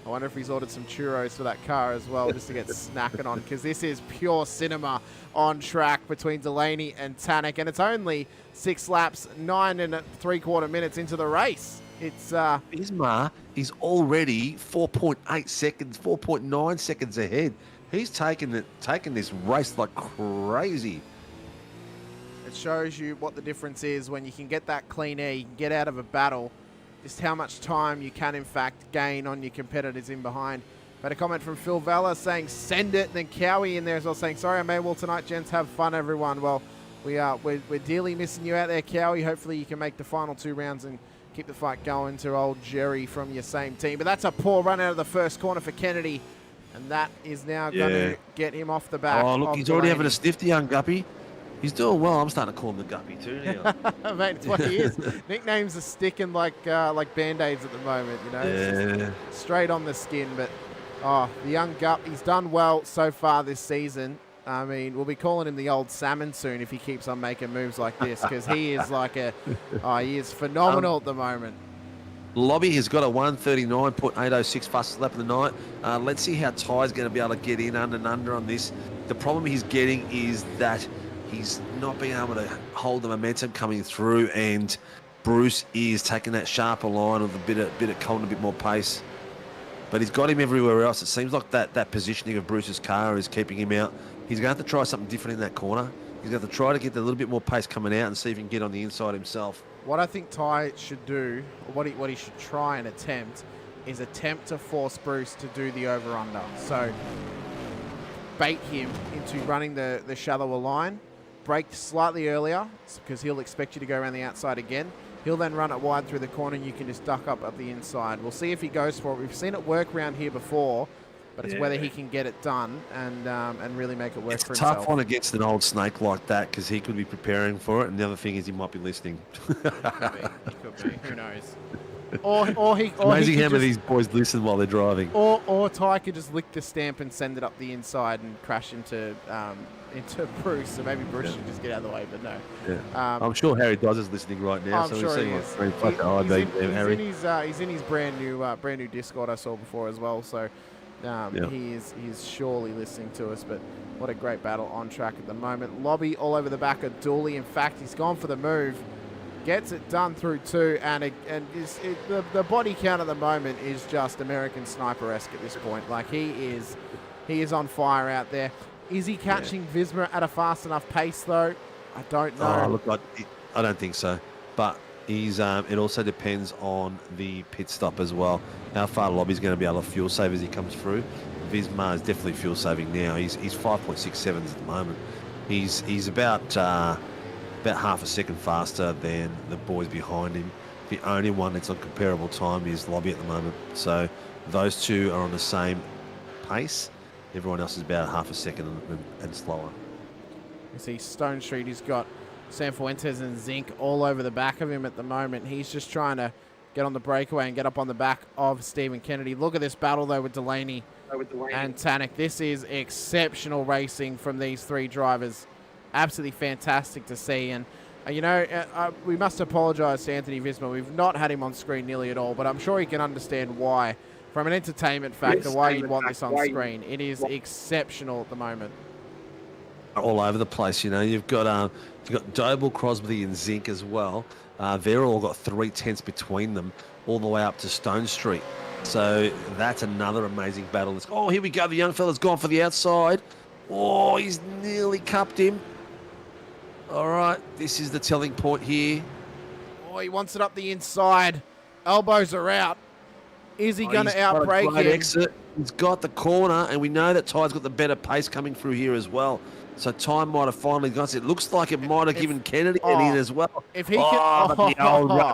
I wonder if he's ordered some churros for that car as well, just to get snacking on, because this is pure cinema on track between Delaney and Tanak, and it's only 6 laps, 9 3/4 minutes into the race. It's Visma is already 4.8 seconds, 4.9 seconds ahead. He's taking this race like crazy. It shows you what the difference is when you can get that clean air, you can get out of a battle, just how much time you can in fact gain on your competitors in behind. But a comment from Phil Vella saying send it, and then Cowie in there as well saying sorry I may well tonight, gents, have fun everyone. Well, we're dearly missing you out there, Cowie. Hopefully you can make the final 2 rounds and keep the fight going to old Jerry from your same team. But that's a poor run out of the first corner for Kennedy, and that is now going to get him off the back. Oh, look, he's already having a sniff, the young Guppy. He's doing well. I'm starting to call him the Guppy too now. Mate, it's what he is. Nicknames are sticking like Band-Aids at the moment, you know. It's just straight on the skin. But, the young Gup, he's done well so far this season. I mean, we'll be calling him the old salmon soon if he keeps on making moves like this, because he is he is phenomenal at the moment. Lobby has got a 1:39.806 fastest lap of the night. Let's see how Ty's going to be able to get in under on this. The problem he's getting is that he's not being able to hold the momentum coming through, and Bruce is taking that sharper line with a bit of cold and a bit more pace. But he's got him everywhere else. It seems like that positioning of Bruce's car is keeping him out. He's going to have to try something different in that corner. He's going to have to try to get a little bit more pace coming out and see if he can get on the inside himself. What I think Ty should do, or what he should try and attempt, is attempt to force Bruce to do the over-under. So bait him into running the shallower line, brake slightly earlier, because he'll expect you to go around the outside again. He'll then run it wide through the corner, and you can just duck up the inside. We'll see if he goes for it. We've seen it work around here before, but it's whether he can get it done and really make it work for himself. It's a tough one against an old snake like that, because he could be preparing for it, and the other thing is he might be listening. He could be. Who knows? Or he amazing how many of these boys listen while they're driving. Or Ty could just lick the stamp and send it up the inside and crash into Bruce. So maybe Bruce should just get out of the way, but no. Yeah. I'm sure Harry Dodds is listening right now. I'm sure he is. He's in his brand new Discord I saw before as well. So he is surely listening to us. But what a great battle on track at the moment. Lobby all over the back of Dooley. In fact, he's gone for the move. Gets it done through 2, and the body count at the moment is just American Sniper-esque at this point. Like he is on fire out there. Is he catching Visma at a fast enough pace though? I don't know. Oh, look, I don't think so. But he's it also depends on the pit stop as well. How far Lobby's going to be able to fuel save as he comes through. Visma is definitely fuel saving now. He's 5.67 at the moment. He's about half a second faster than the boys behind him. The only one that's on comparable time is Lobby at the moment. So those two are on the same pace. Everyone else is about half a second and slower. You see Stone Street, he's got San Fuentes and Zink all over the back of him at the moment. He's just trying to get on the breakaway and get up on the back of Stephen Kennedy. Look at this battle, though, with Delaney and Tanak. This is exceptional racing from these 3 drivers. Absolutely fantastic to see. And, we must apologise to Anthony Visma. We've not had him on screen nearly at all, but I'm sure he can understand why. From an entertainment factor, why you'd want this on screen. It is exceptional at the moment. All over the place, You've got Doble, Crosby, and Zink as well. They're all got 3 tenths between them, all the way up to Stone Street. So that's another amazing battle. Oh, here we go. The young fella's gone for the outside. Oh, he's nearly cupped him. All right, this is the telling point here. Oh, he wants it up the inside. Elbows are out. Is he going to outbrake him? Exit. He's got the corner, and we know that Ty's got the better pace coming through here as well. So Ty might have finally got it. Looks like it might have given Kennedy an in as well. If he but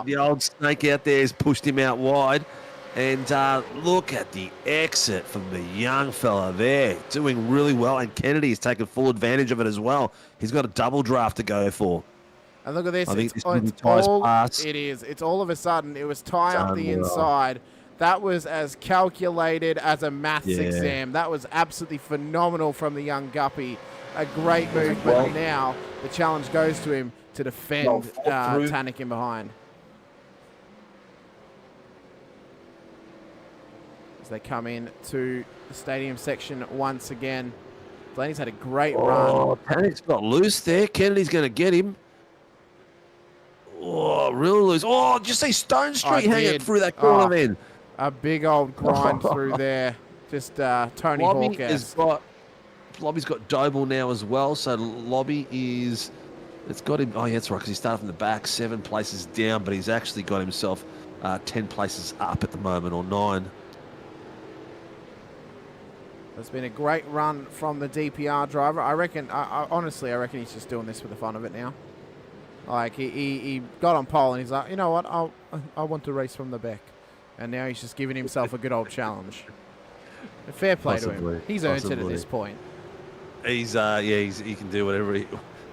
the old snake out there has pushed him out wide. And look at the exit from the young fella there. Doing really well, and Kennedy has taken full advantage of it as well. He's got a double draft to go for. And look at this. I think this will be Ty's pass. It is. It's all of a sudden. It was Ty up the inside. That was as calculated as a maths exam. That was absolutely phenomenal from the young Guppy. A great move, but now the challenge goes to him to defend Tanak in behind. As they come in to the stadium section once again. Delaney's had a great run. Oh, Tanak's got loose there. Kennedy's going to get him. Oh, real loose. Oh, did you see Stone Street hanging through that corner, man? A big old grind through there. Just Tony Hawk. Lobby's got Doble now as well, so Lobby is... It's got him... Oh, yeah, that's right, because he started from the back, 7 places down, but he's actually got himself 10 places up at the moment, or 9. It's been a great run from the DPR driver. I reckon, honestly, I reckon he's just doing this for the fun of it now. Like, he got on pole and he's like, you know what, I want to race from the back. And now he's just giving himself a good old challenge. Fair play to him. He's earned it at this point. He's, he can do whatever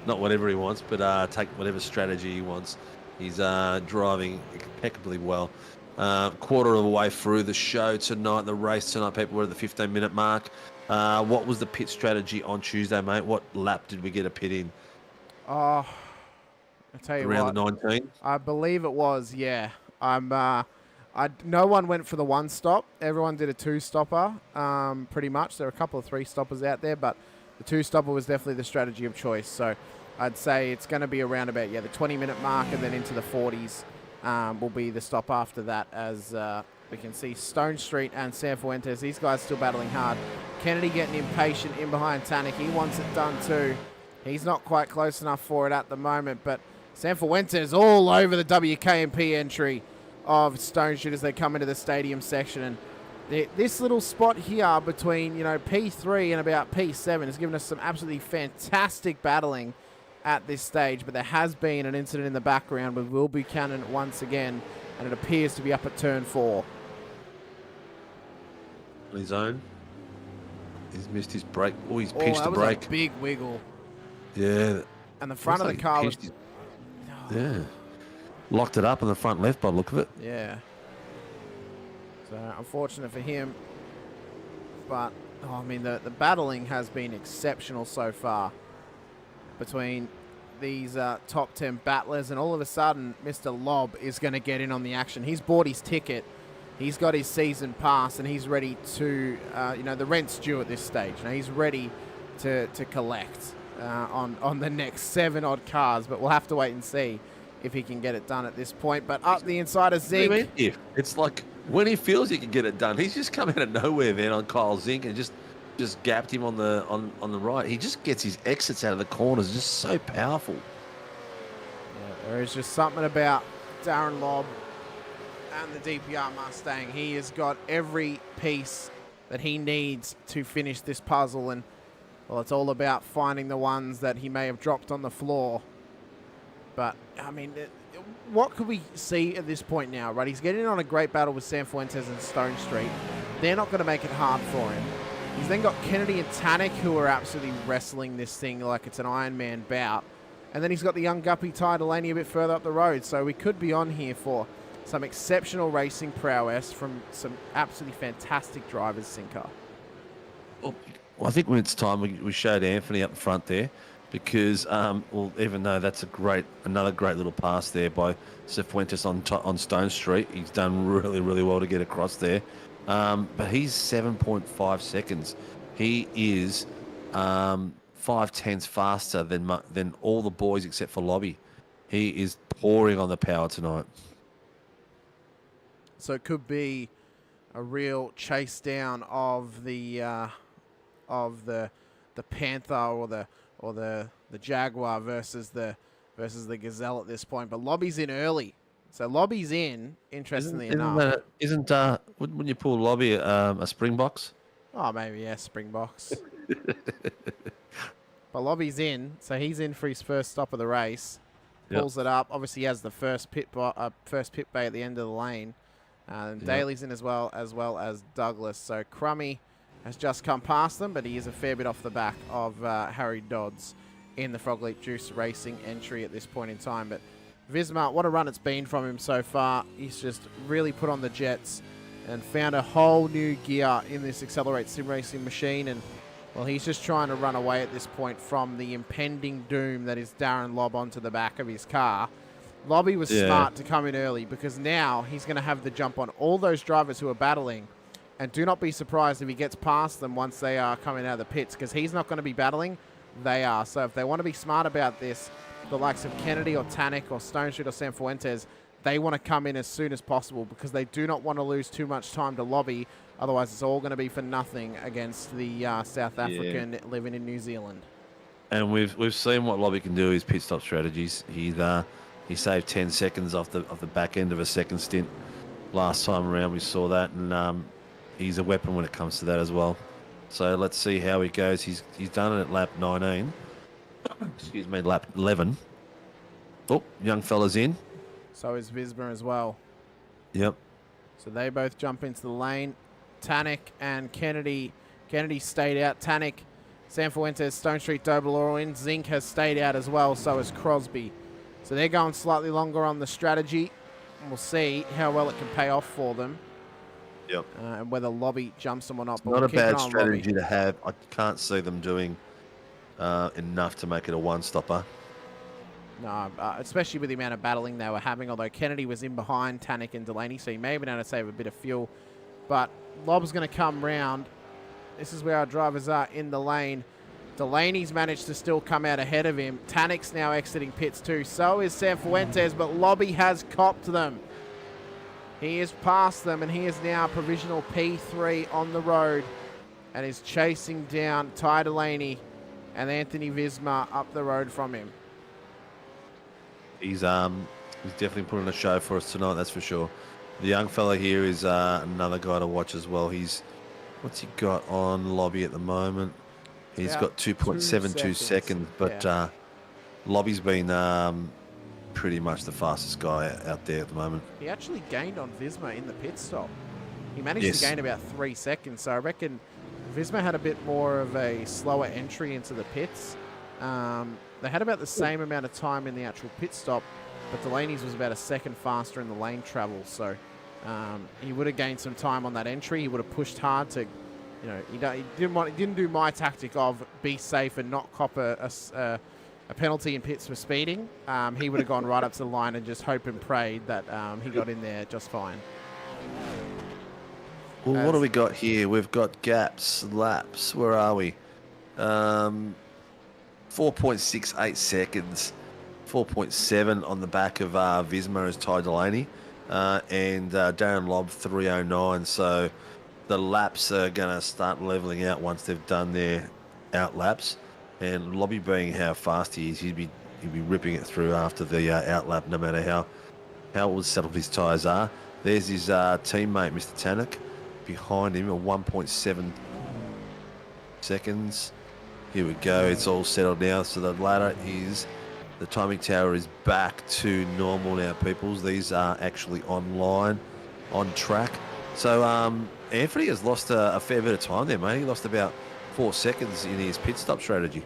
not whatever he wants, but take whatever strategy he wants. He's driving impeccably well. Quarter of the way through the show tonight, the race tonight, people were at the 15-minute mark. What was the pit strategy on Tuesday, mate? What lap did we get a pit in? Oh, I tell you around what, the 19? I believe it was, yeah. No one went for the 1-stop. Everyone did a 2-stopper, pretty much. There were a couple of 3-stoppers out there, but the 2-stopper was definitely the strategy of choice. So I'd say it's going to be around about, the 20-minute mark, and then into the 40s will be the stop after that, as we can see Stone Street and San Fuentes. These guys still battling hard. Kennedy getting impatient in behind Tanak. He wants it done too. He's not quite close enough for it at the moment, but San Fuentes all over the WKMP entry of Stone Street as they come into the stadium section. And this little spot here between, P3 and about P7 has given us some absolutely fantastic battling at this stage, but there has been an incident in the background with Will Buchanan once again, and it appears to be up at turn 4. On his own. He's missed his brake. Oh, he's pinched the brake. A big wiggle. Yeah. And the front of the car was... Yeah. Locked it up on the front left by the look of it. Yeah. So, unfortunate for him. But, the battling has been exceptional so far between these top 10 battlers, and all of a sudden, Mr. Lob is going to get in on the action. He's bought his ticket. He's got his season pass, and he's ready to, the rent's due at this stage. Now, he's ready to collect on the next 7-odd cars, but we'll have to wait and see if he can get it done at this point. But up the inside of Zink. It's like when he feels he can get it done, he's just come out of nowhere, man, on Kyle Zink and just gapped him on the right. He just gets his exits out of the corners, just so powerful. Yeah, there is just something about Darren Lobb and the DPR Mustang. He has got every piece that he needs to finish this puzzle, and well, it's all about finding the ones that he may have dropped on the floor. But what could we see at this point now, right? He's getting on a great battle with San Fuentes and Stone Street. They're not going to make it hard for him. He's then got Kennedy and Tanak, who are absolutely wrestling this thing like it's an Iron Man bout. And then he's got the young guppy Ty Delaney a bit further up the road. So we could be on here for some exceptional racing prowess from some absolutely fantastic drivers, Sinker. Well, I think when it's time, we showed Anthony up front there, because, even though that's another great little pass there by Cifuentes on Stone Street, he's done really, really well to get across there. But he's 7.5 seconds. He is 5/10 faster than all the boys except for Lobby. He is pouring on the power tonight. So it could be a real chase down of the Panther or the Jaguar versus the Gazelle at this point. But Lobby's in early. So Lobby's in, interestingly enough. Wouldn't you pull Lobby a Springboks? Oh, maybe, yeah, Springboks. But Lobby's in, so he's in for his first stop of the race. Pulls it up. Obviously, he has the first pit bay at the end of the lane. And Daly's in as well as Douglas. So Crummy has just come past them, but he is a fair bit off the back of Harry Dodds in the Frog Leap Juice Racing entry at this point in time. But Visma, what a run it's been from him so far. He's just really put on the jets and found a whole new gear in this Accelerate Sim Racing machine. And Well, he's just trying to run away at this point from the impending doom that is Darren Lobb onto the back of his car. Lobby was smart to come in early because now he's going to have the jump on all those drivers who are battling. And do not be surprised if he gets past them once they are coming out of the pits, because he's not going to be battling. They are. So if they want to be smart about this, the likes of Kennedy or Tannick or Stone Street or San Fuentes, they want to come in as soon as possible because they do not want to lose too much time to Lobby. Otherwise, it's all going to be for nothing against the South African living in New Zealand. And we've seen what Lobby can do. His pit stop strategies. He saved 10 seconds off the back end of a second stint last time around. We saw that, and he's a weapon when it comes to that as well. So let's see how he goes. He's done it at lap 19. Excuse me, lap 11. Oh, young fella's in. So is Visma as well. Yep. So they both jump into the lane. Tannick and Kennedy. Kennedy stayed out. Tannick, San Fuentes, Stone Street, Dobaloro in. Zink has stayed out as well, so has Crosby. So they're going slightly longer on the strategy. And we'll see how well it can pay off for them. Yep. And whether Lobby jumps them or not. But Not we'll a keep an bad eye on strategy Lobby. to have. I can't see them doing enough to make it a one-stopper. No, especially with the amount of battling they were having, although Kennedy was in behind Tannick and Delaney, so he may have been able to save a bit of fuel. But Lob's going to come round. This is where our drivers are in the lane. Delaney's managed to still come out ahead of him. Tannick's now exiting pits too. So is San Fuentes, but Lobby has copped them. He is past them, and he is now provisional P3 on the road and is chasing down Ty Delaney and Anthony Visma up the road from him. He's definitely putting a show for us tonight, that's for sure. The young fella here is another guy to watch as well. What's he got on Lobby at the moment? He's got 2.72 seconds, but Lobby's been pretty much the fastest guy out there at the moment. He actually gained on Visma in the pit stop. He managed to gain about 3 seconds, so I reckon Visma had a bit more of a slower entry into the pits. They had about the same amount of time in the actual pit stop, but Delaney's was about a second faster in the lane travel, so he would have gained some time on that entry. He would have pushed hard to, he didn't do my tactic of be safe and not cop a penalty in pits for speeding. He would have gone right up to the line and just hope and prayed that he got in there just fine. Well, what do we got here? We've got gaps, laps. Where are we? 4.68 seconds. 4.7 on the back of Visma as Ty Delaney. And Darren Lobb 309. So the laps are going to start leveling out once they've done their out laps. And Lobby, being how fast he is, he'd be ripping it through after the out lap, no matter how well settled his tyres are. There's his teammate, Mr. Tannick, behind him at 1.7 seconds. Here we go. It's all settled now. So the ladder is, the timing tower is back to normal now, peoples. These are actually online, on track. So Anthony has lost a fair bit of time there, mate. He lost about 4 seconds in his pit stop strategy.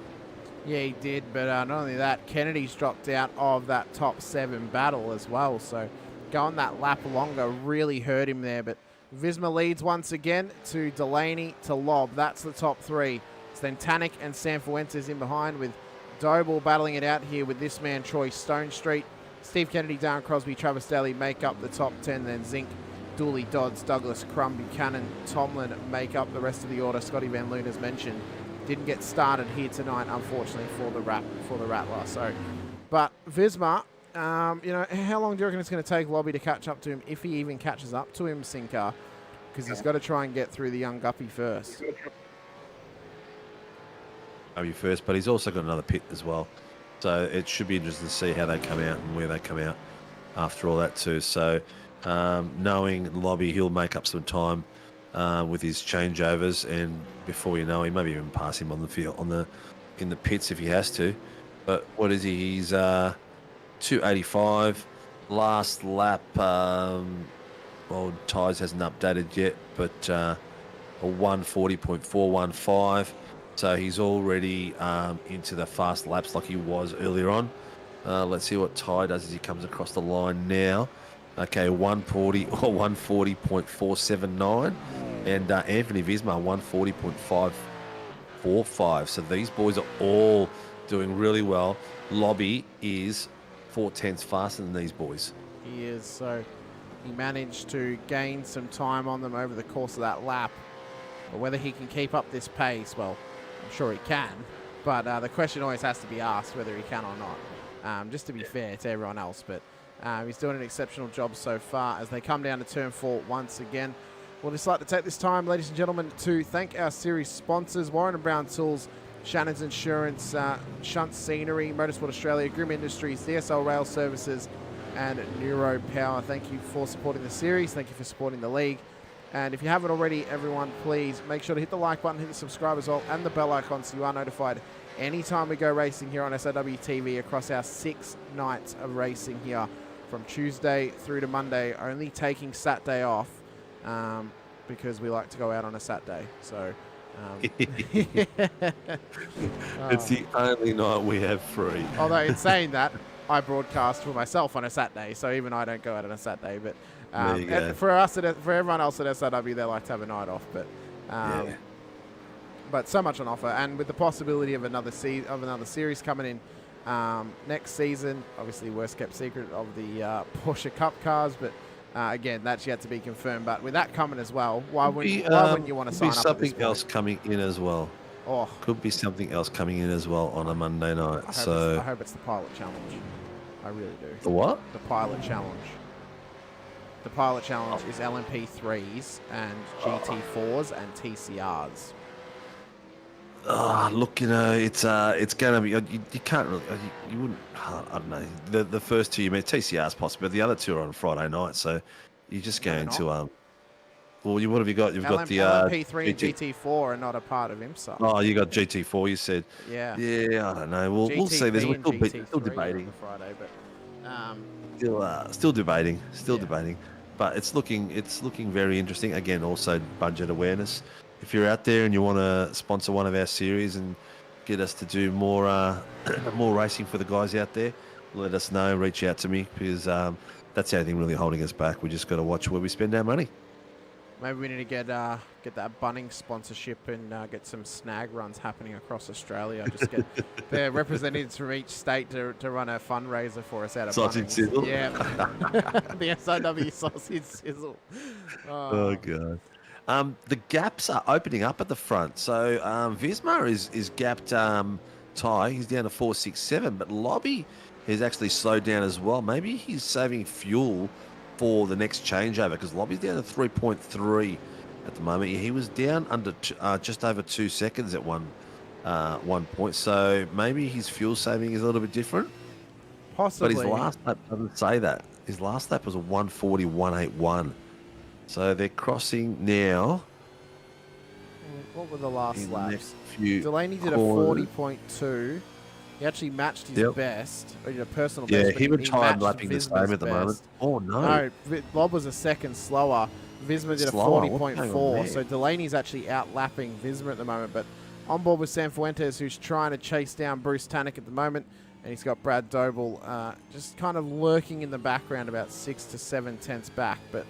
Yeah, he did, but not only that, Kennedy's dropped out of that top 7 battle as well, so going that lap longer really hurt him there. But Visma leads once again to Delaney to Lobb. That's the top 3. It's then Tannick and San Fuentes in behind, with Doble battling it out here with this man, Troy Stone Street. Steve Kennedy, Darren Crosby, Travis Daly make up the top 10, then Zink, Dooley, Dodds, Douglas, Crum, Buchanan, Tomlin make up the rest of the order. Scotty Van Loon, as mentioned, didn't get started here tonight, unfortunately, for the Rattler. So, but Visma, how long do you reckon it's going to take Lobby to catch up to him, if he even catches up to him, Sinker? Because he's got to try and get through the young Guppy first. Guppy first, but he's also got another pit as well. So it should be interesting to see how they come out and where they come out after all that too. So knowing Lobby, he'll make up some time with his changeovers, and before you know, he maybe even pass him on the field, in the pits if he has to. But what is he? He's 285. Last lap, well, tyres hasn't updated yet, but a 140.415. So he's already into the fast laps like he was earlier on. Let's see what Ty does as he comes across the line now. Okay, 140 or 140.479, and Anthony Visma 4.5. So these boys are all doing really well. Lobby is 4/10 faster than these boys. He is, so he managed to gain some time on them over the course of that lap. But whether he can keep up this pace, well, I'm sure he can. But the question always has to be asked whether he can or not, just to be fair to everyone else. But he's doing an exceptional job so far as they come down to turn 4 once again. We'll just like to take this time, ladies and gentlemen, to thank our series sponsors, Warren & Brown Tools, Shannon's Insurance, Shunt Scenery, Motorsport Australia, Grim Industries, DSL Rail Services, and NeuroPower. Thank you for supporting the series. Thank you for supporting the league. And if you haven't already, everyone, please make sure to hit the like button, hit the subscribe as well, and the bell icon so you are notified anytime we go racing here on SRWtv across our 6 nights of racing here from Tuesday through to Monday, only taking Saturday off because we like to go out on a Saturday. So it's the only night we have free. Although in saying that, I broadcast for myself on a Saturday, so even I don't go out on a Saturday. But for us, for everyone else at SRW, they like to have a night off. But so much on offer, and with the possibility of another series coming in next season. Obviously, worst kept secret of the Porsche Cup cars, but again, that's yet to be confirmed. But with that coming as well, why wouldn't you want to sign up? Could be something else coming in as well. Oh, could be something else coming in as well on a Monday night. I hope it's the Pilot Challenge. I really do. The what? The Pilot Challenge. The Pilot Challenge is LMP3s and GT4s and TCRs. Look, it's going to be. You can't really. You wouldn't. I don't know. The first two you meant TCRs possibly, but the other two are on Friday night, so you're just going to. Well, what have you got? You've got the LMP3 and GT4 are not a part of IMSA. Oh, you got GT4. You said. Yeah. Yeah, I don't know. We'll see. We're still debating. Friday, but still debating. Debating. But it's looking very interesting. Again, also budget awareness. If you're out there and you want to sponsor one of our series and get us to do more more racing for the guys out there, let us know. Reach out to me because that's the only thing really holding us back. We just got to watch where we spend our money. Maybe we need to get that Bunnings sponsorship and get some snag runs happening across Australia. Just get their representatives from each state to run a fundraiser for us out of Sausage Bunnings. Sizzle? Yeah. The SRW Sausage Sizzle. Oh, God. The gaps are opening up at the front. So Visma is gapped Ty. He's down to 4.67, but Lobby has actually slowed down as well. Maybe he's saving fuel for the next changeover because Lobby's down to 3.3 at the moment. He was down under just over 2 seconds at one point. So maybe his fuel saving is a little bit different. Possibly. But his last lap doesn't say that. His last lap was a 1:40.181. So they're crossing now. What were the last laps? Few Delaney did corners. a 40.2. He actually matched his best. He did a personal Yeah, best. he but retired matched lapping the Visma's same at the moment. best. Oh, no. No, Bob was a second slower. Visma did Slower? a Hang on 40.4. there. So Delaney's actually out lapping Visma at the moment. But on board with Sam Fuentes, who's trying to chase down Bruce Tannock at the moment. And he's got Brad Doble just kind of lurking in the background about 6 to 7 tenths back. But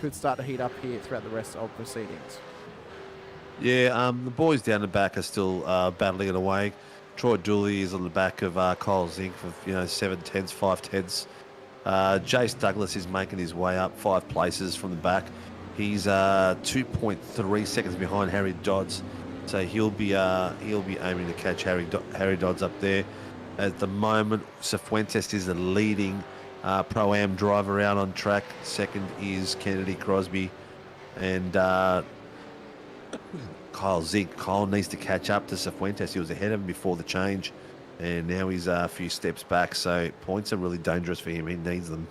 could start to heat up here throughout the rest of proceedings. Yeah, the boys down the back are still battling it away. Troy Dooley is on the back of Kyle Zink for 7 tenths, 5 tenths. Jace Douglas is making his way up 5 places from the back. He's 2.3 seconds behind Harry Dodds, so he'll be aiming to catch Harry Dodds up there. At the moment, Cifuentes is the leading Pro-Am driver out on track. Second is Kennedy Crosby, and Kyle Zink. Kyle needs to catch up to Cifuentes. He was ahead of him before the change, and now he's a few steps back. So points are really dangerous for him. He needs them.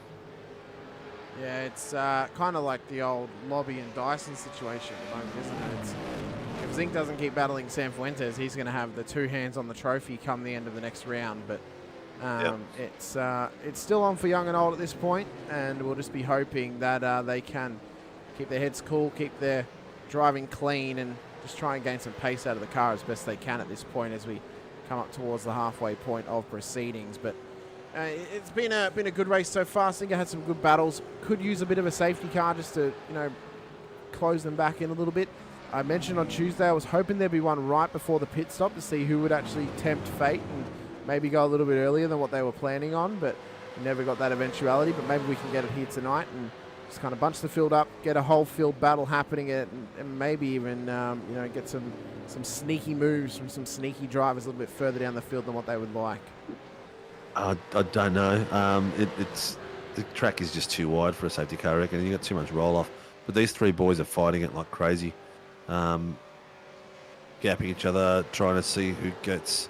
Yeah, it's kind of like the old Lobby and Dyson situation at the moment, isn't it? If Zink doesn't keep battling Sam Fuentes, he's going to have the 2 hands on the trophy come the end of the next round. But it's still on for young and old at this point, and we'll just be hoping that they can keep their heads cool, keep their driving clean, and just try and gain some pace out of the car as best they can at this point as we come up towards the halfway point of proceedings. But it's been a good race so far. Singer had some good battles. Could use a bit of a safety car just to close them back in a little bit. I mentioned on Tuesday I was hoping there'd be one right before the pit stop to see who would actually tempt fate and maybe go a little bit earlier than what they were planning on, but we never got that eventuality. But maybe we can get it here tonight and just kind of bunch the field up, get a whole field battle happening, and maybe even get some sneaky moves from some sneaky drivers a little bit further down the field than what they would like. I don't know. The track is just too wide for a safety car, I reckon. You got too much roll off. But these three boys are fighting it like crazy, gapping each other, trying to see who gets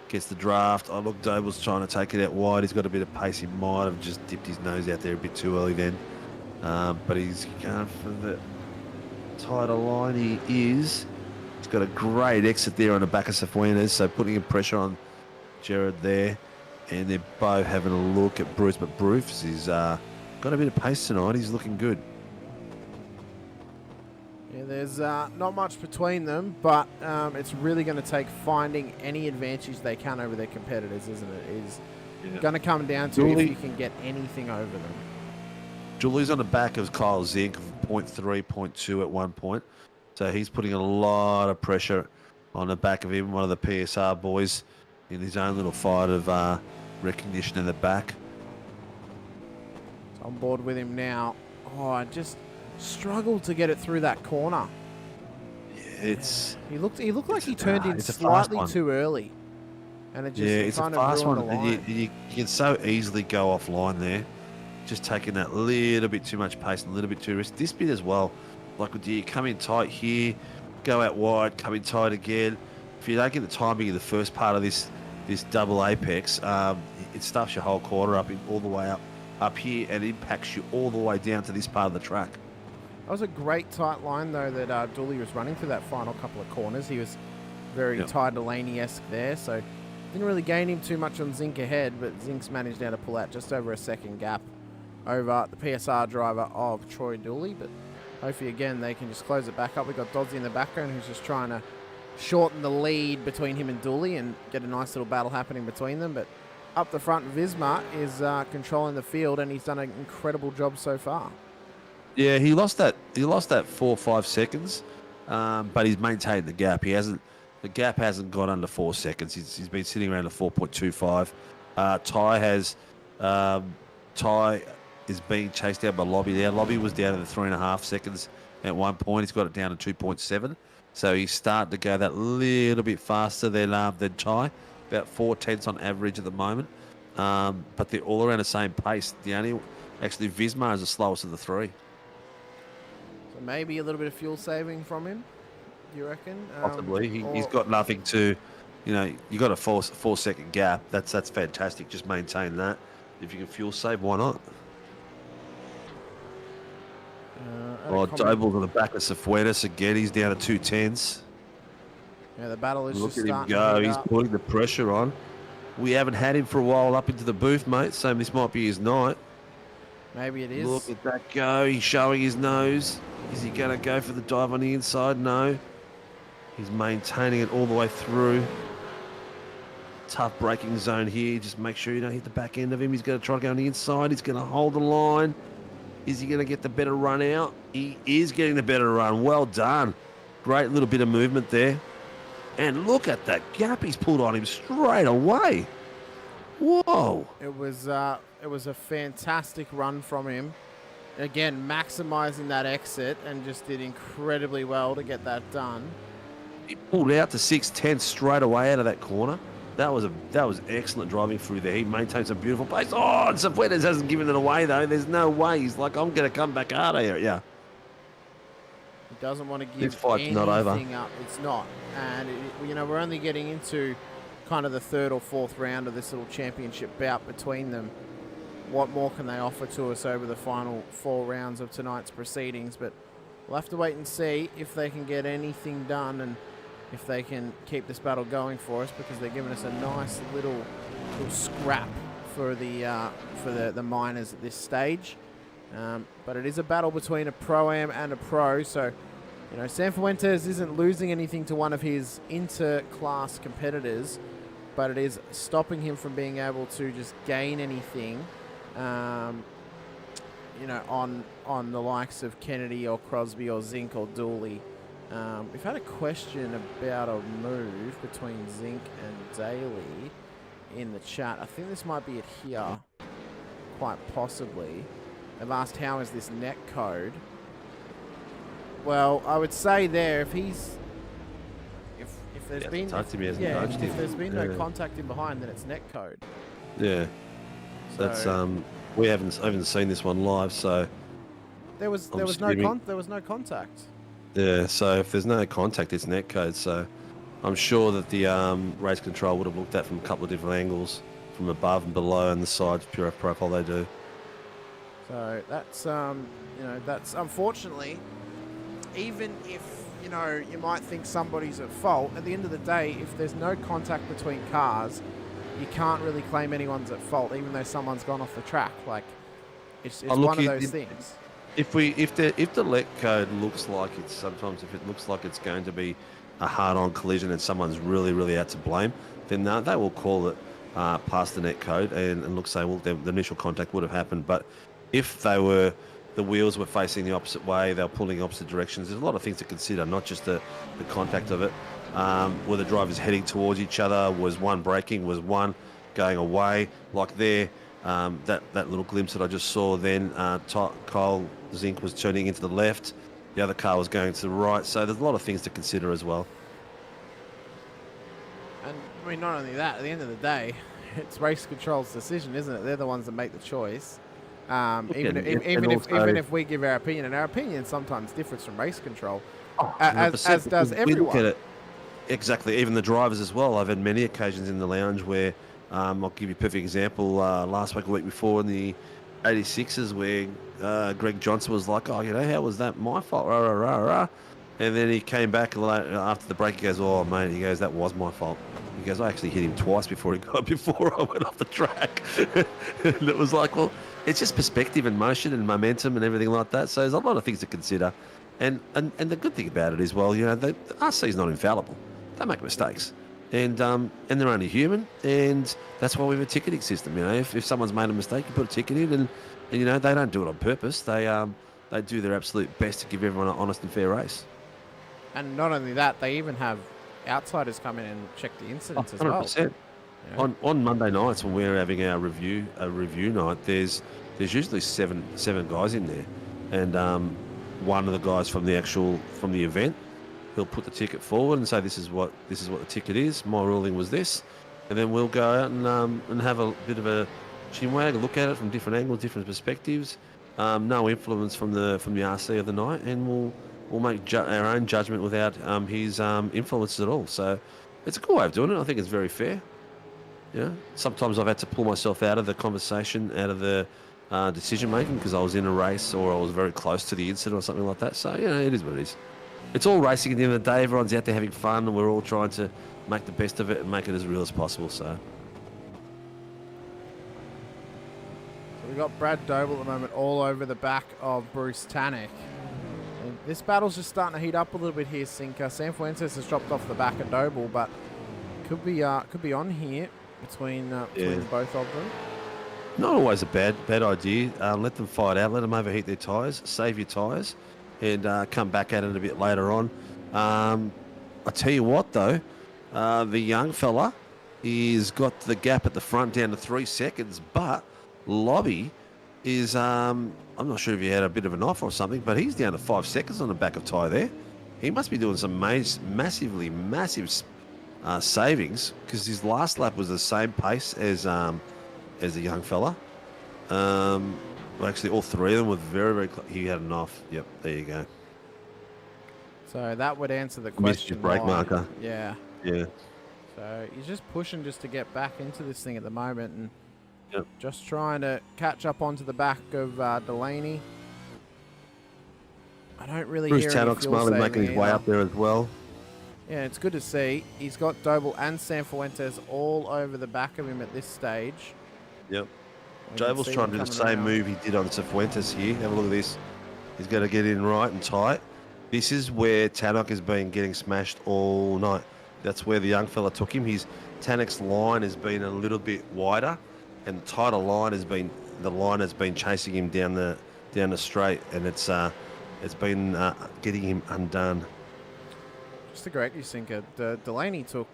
the draft. Oh, look, Doble's trying to take it out wide. He's got a bit of pace. He might have just dipped his nose out there a bit too early then. But he's going for the tighter line. He's got a great exit there on the back of Cifuentes, so putting in pressure on Jared there. And they're both having a look at Bruce, but Bruce has got a bit of pace tonight. He's looking good. Yeah, there's not much between them, but it's really going to take finding any advantage they can over their competitors, isn't it? It's going to come down to if you can get anything over them. Julie's on the back of Kyle Zink of 0.3, 0.2 at one point. So he's putting a lot of pressure on the back of him, one of the PSR boys, in his own little fight of recognition in the back. It's on board with him now. Oh, I just struggled to get it through that corner. Yeah, he looked like he turned in slightly too early, and it just it's a kind fast of ruined one. the line. You can so easily go offline there, just taking that little bit too much pace and a little bit too risk. This bit as well, like with you come in tight here, go out wide, come in tight again. If you don't get the timing in the first part of this double apex, it stuffs your whole quarter up all the way up here and impacts you all the way down to this part of the track. That was a great tight line, though, that Dooley was running through that final couple of corners. He was very Ty Delaney-esque there, so didn't really gain him too much on Zink ahead, but Zink's managed now to pull out just over a second gap over the PSR driver of Troy Dooley, but hopefully, again, they can just close it back up. We've got Doddsy in the background who's just trying to shorten the lead between him and Dooley and get a nice little battle happening between them, but up the front, Visma is controlling the field, and he's done an incredible job so far. Yeah, he lost that 4 or 5 seconds, but he's maintained the gap. The gap hasn't gone under 4 seconds. He's been sitting around a 4.25. Ty is being chased down by Lobby there. Lobby was down to the 3.5 seconds at one point. He's got it down to 2.7. So he's starting to go that little bit faster than Ty, about 4/10 on average at the moment. But they're all around the same pace. Actually, Visma is the slowest of the three. So maybe a little bit of fuel saving from him, you reckon? Possibly. He's got nothing to, you got a 4 second gap. That's fantastic. Just maintain that. If you can fuel save, why not? Doble's on the back of Cifuentes again. He's down to 2/10. Yeah, the battle is Look just at him starting go. to heat He's up. putting the pressure on. We haven't had him for a while up into the booth, mate, so this might be his night. Maybe it is. Look at that go. He's showing his nose. Is he going to go for the dive on the inside? No. He's maintaining it all the way through. Tough braking zone here. Just make sure you don't hit the back end of him. He's going to try to go on the inside. He's going to hold the line. Is he going to get the better run out? He is getting the better run. Well done. Great little bit of movement there. And look at that gap he's pulled on him straight away. Whoa. It was a fantastic run from him. Again, maximizing that exit and just did incredibly well to get that done. He pulled out to 6/10 straight away out of that corner. That was excellent driving through there. He maintains a beautiful pace. Oh, and Cifuentes hasn't given it away, though. There's no way. He's like, I'm going to come back harder here. Yeah. He doesn't want to give This fight's anything not over. up. It's not. And, we're only getting into kind of the third or fourth round of this little championship bout between them. What more can they offer to us over the final 4 rounds of tonight's proceedings? But we'll have to wait and see if they can get anything done and if they can keep this battle going for us, because they're giving us a nice little scrap for the minors at this stage. But it is a battle between a Pro-Am and a Pro, so Sanfuentes isn't losing anything to one of his inter-class competitors, but it is stopping him from being able to just gain anything, on the likes of Kennedy or Crosby or Zink or Dooley. We've had a question about a move between Zink and Daly in the chat. I think this might be it here, quite possibly. They've asked, how is this net code? Well, I would say there, if he's... If there's been... if there's been no contact in behind, then it's net code. Yeah. So that's, we haven't seen this one live, so... There was no contact. Yeah, so if there's no contact, it's net code. So I'm sure that the race control would have looked at from a couple of different angles, from above and below, and the sides pure profile they do. So that's that's unfortunately, even if you might think somebody's at fault, at the end of the day, if there's no contact between cars, you can't really claim anyone's at fault, even though someone's gone off the track. Like it's one of those things. If the let code looks like if it looks like it's going to be a hard-on collision and someone's really out to blame, then they will call it past the net code and look, say, well, the initial contact would have happened. But if the wheels were facing the opposite way, they were pulling in opposite directions, there's a lot of things to consider, not just the contact of it. Were the drivers heading towards each other? Was one braking? Was one going away? Like there, that little glimpse that I just saw then, Kyle Zink was turning into the left, the other car was going to the right, so there's a lot of things to consider as well. And I mean, not only that, at the end of the day, it's race control's decision, isn't it? They're the ones that make the choice. Even if we give our opinion, and our opinion sometimes differs from race control, as does everyone. Look at it. Exactly, even the drivers as well. I've had many occasions in the lounge where, I'll give you a perfect example, last week, a week before in the 86s where Greg Johnson was like, oh, how was that my fault? Rah, rah, rah, rah. And then he came back after the break, he goes, oh, mate, he goes, that was my fault. He goes, I actually hit him twice before I went off the track. And it was like, well, it's just perspective and motion and momentum and everything like that. So there's a lot of things to consider. And the good thing about it is, well, the RC is not infallible. They make mistakes. And they're only human, and that's why we have a ticketing system. If someone's made a mistake, you put a ticket in, and they don't do it on purpose. They do their absolute best to give everyone an honest and fair race. And not only that, they even have outsiders come in and check the incidents as well. 100%. On Monday nights when we're having our review night, there's usually seven guys in there, and one of the guys from the event, he'll put the ticket forward and say, this is what the ticket is. My ruling was this, and then we'll go out and have a bit of a chinwag, look at it from different angles, different perspectives. No influence from the RC of the night, and we'll make our own judgment without his influence at all. So it's a cool way of doing it. I think it's very fair. Sometimes I've had to pull myself out of the conversation, out of the decision making, because I was in a race or I was very close to the incident or something like that. So it is what it is. It's all racing at the end of the day. Everyone's out there having fun, and we're all trying to make the best of it and make it as real as possible. So we've got Brad Doble at the moment all over the back of Bruce Tannock. And this battle's just starting to heat up a little bit here, Sinker. Sam Fuentes has dropped off the back of Doble, but could be on here between both of them. Not always a bad idea. Let them fight out. Let them overheat their tyres. Save your tyres. And come back at it a bit later on. I tell you what, though, the young fella, he's got the gap at the front down to 3 seconds, but Lobby is, I'm not sure if he had a bit of an off or something, but he's down to 5 seconds on the back of tyre there. He must be doing some massive savings, because his last lap was the same pace as the young fella. Well, actually, all three of them were very close. He had an off. Yep, there you go. So that would answer the question. Missed your brake marker. Yeah. Yeah. So he's just pushing just to get back into this thing at the moment, and just trying to catch up onto the back of Delaney. I don't really Bruce hear Tannock's smartly making his way up there as well. Yeah, it's good to see. He's got Doble and Sam Fuentes all over the back of him at this stage. Yep. Doble's trying to do the same move he did on Cifuentes here. Have a look at this. He's got to get in right and tight. This is where Tannock has been getting smashed all night. That's where the young fella took him. Tannock's line has been a little bit wider, and the tighter line has been chasing him down the straight, and it's been getting him undone. Just to correct you, Sinker, Delaney took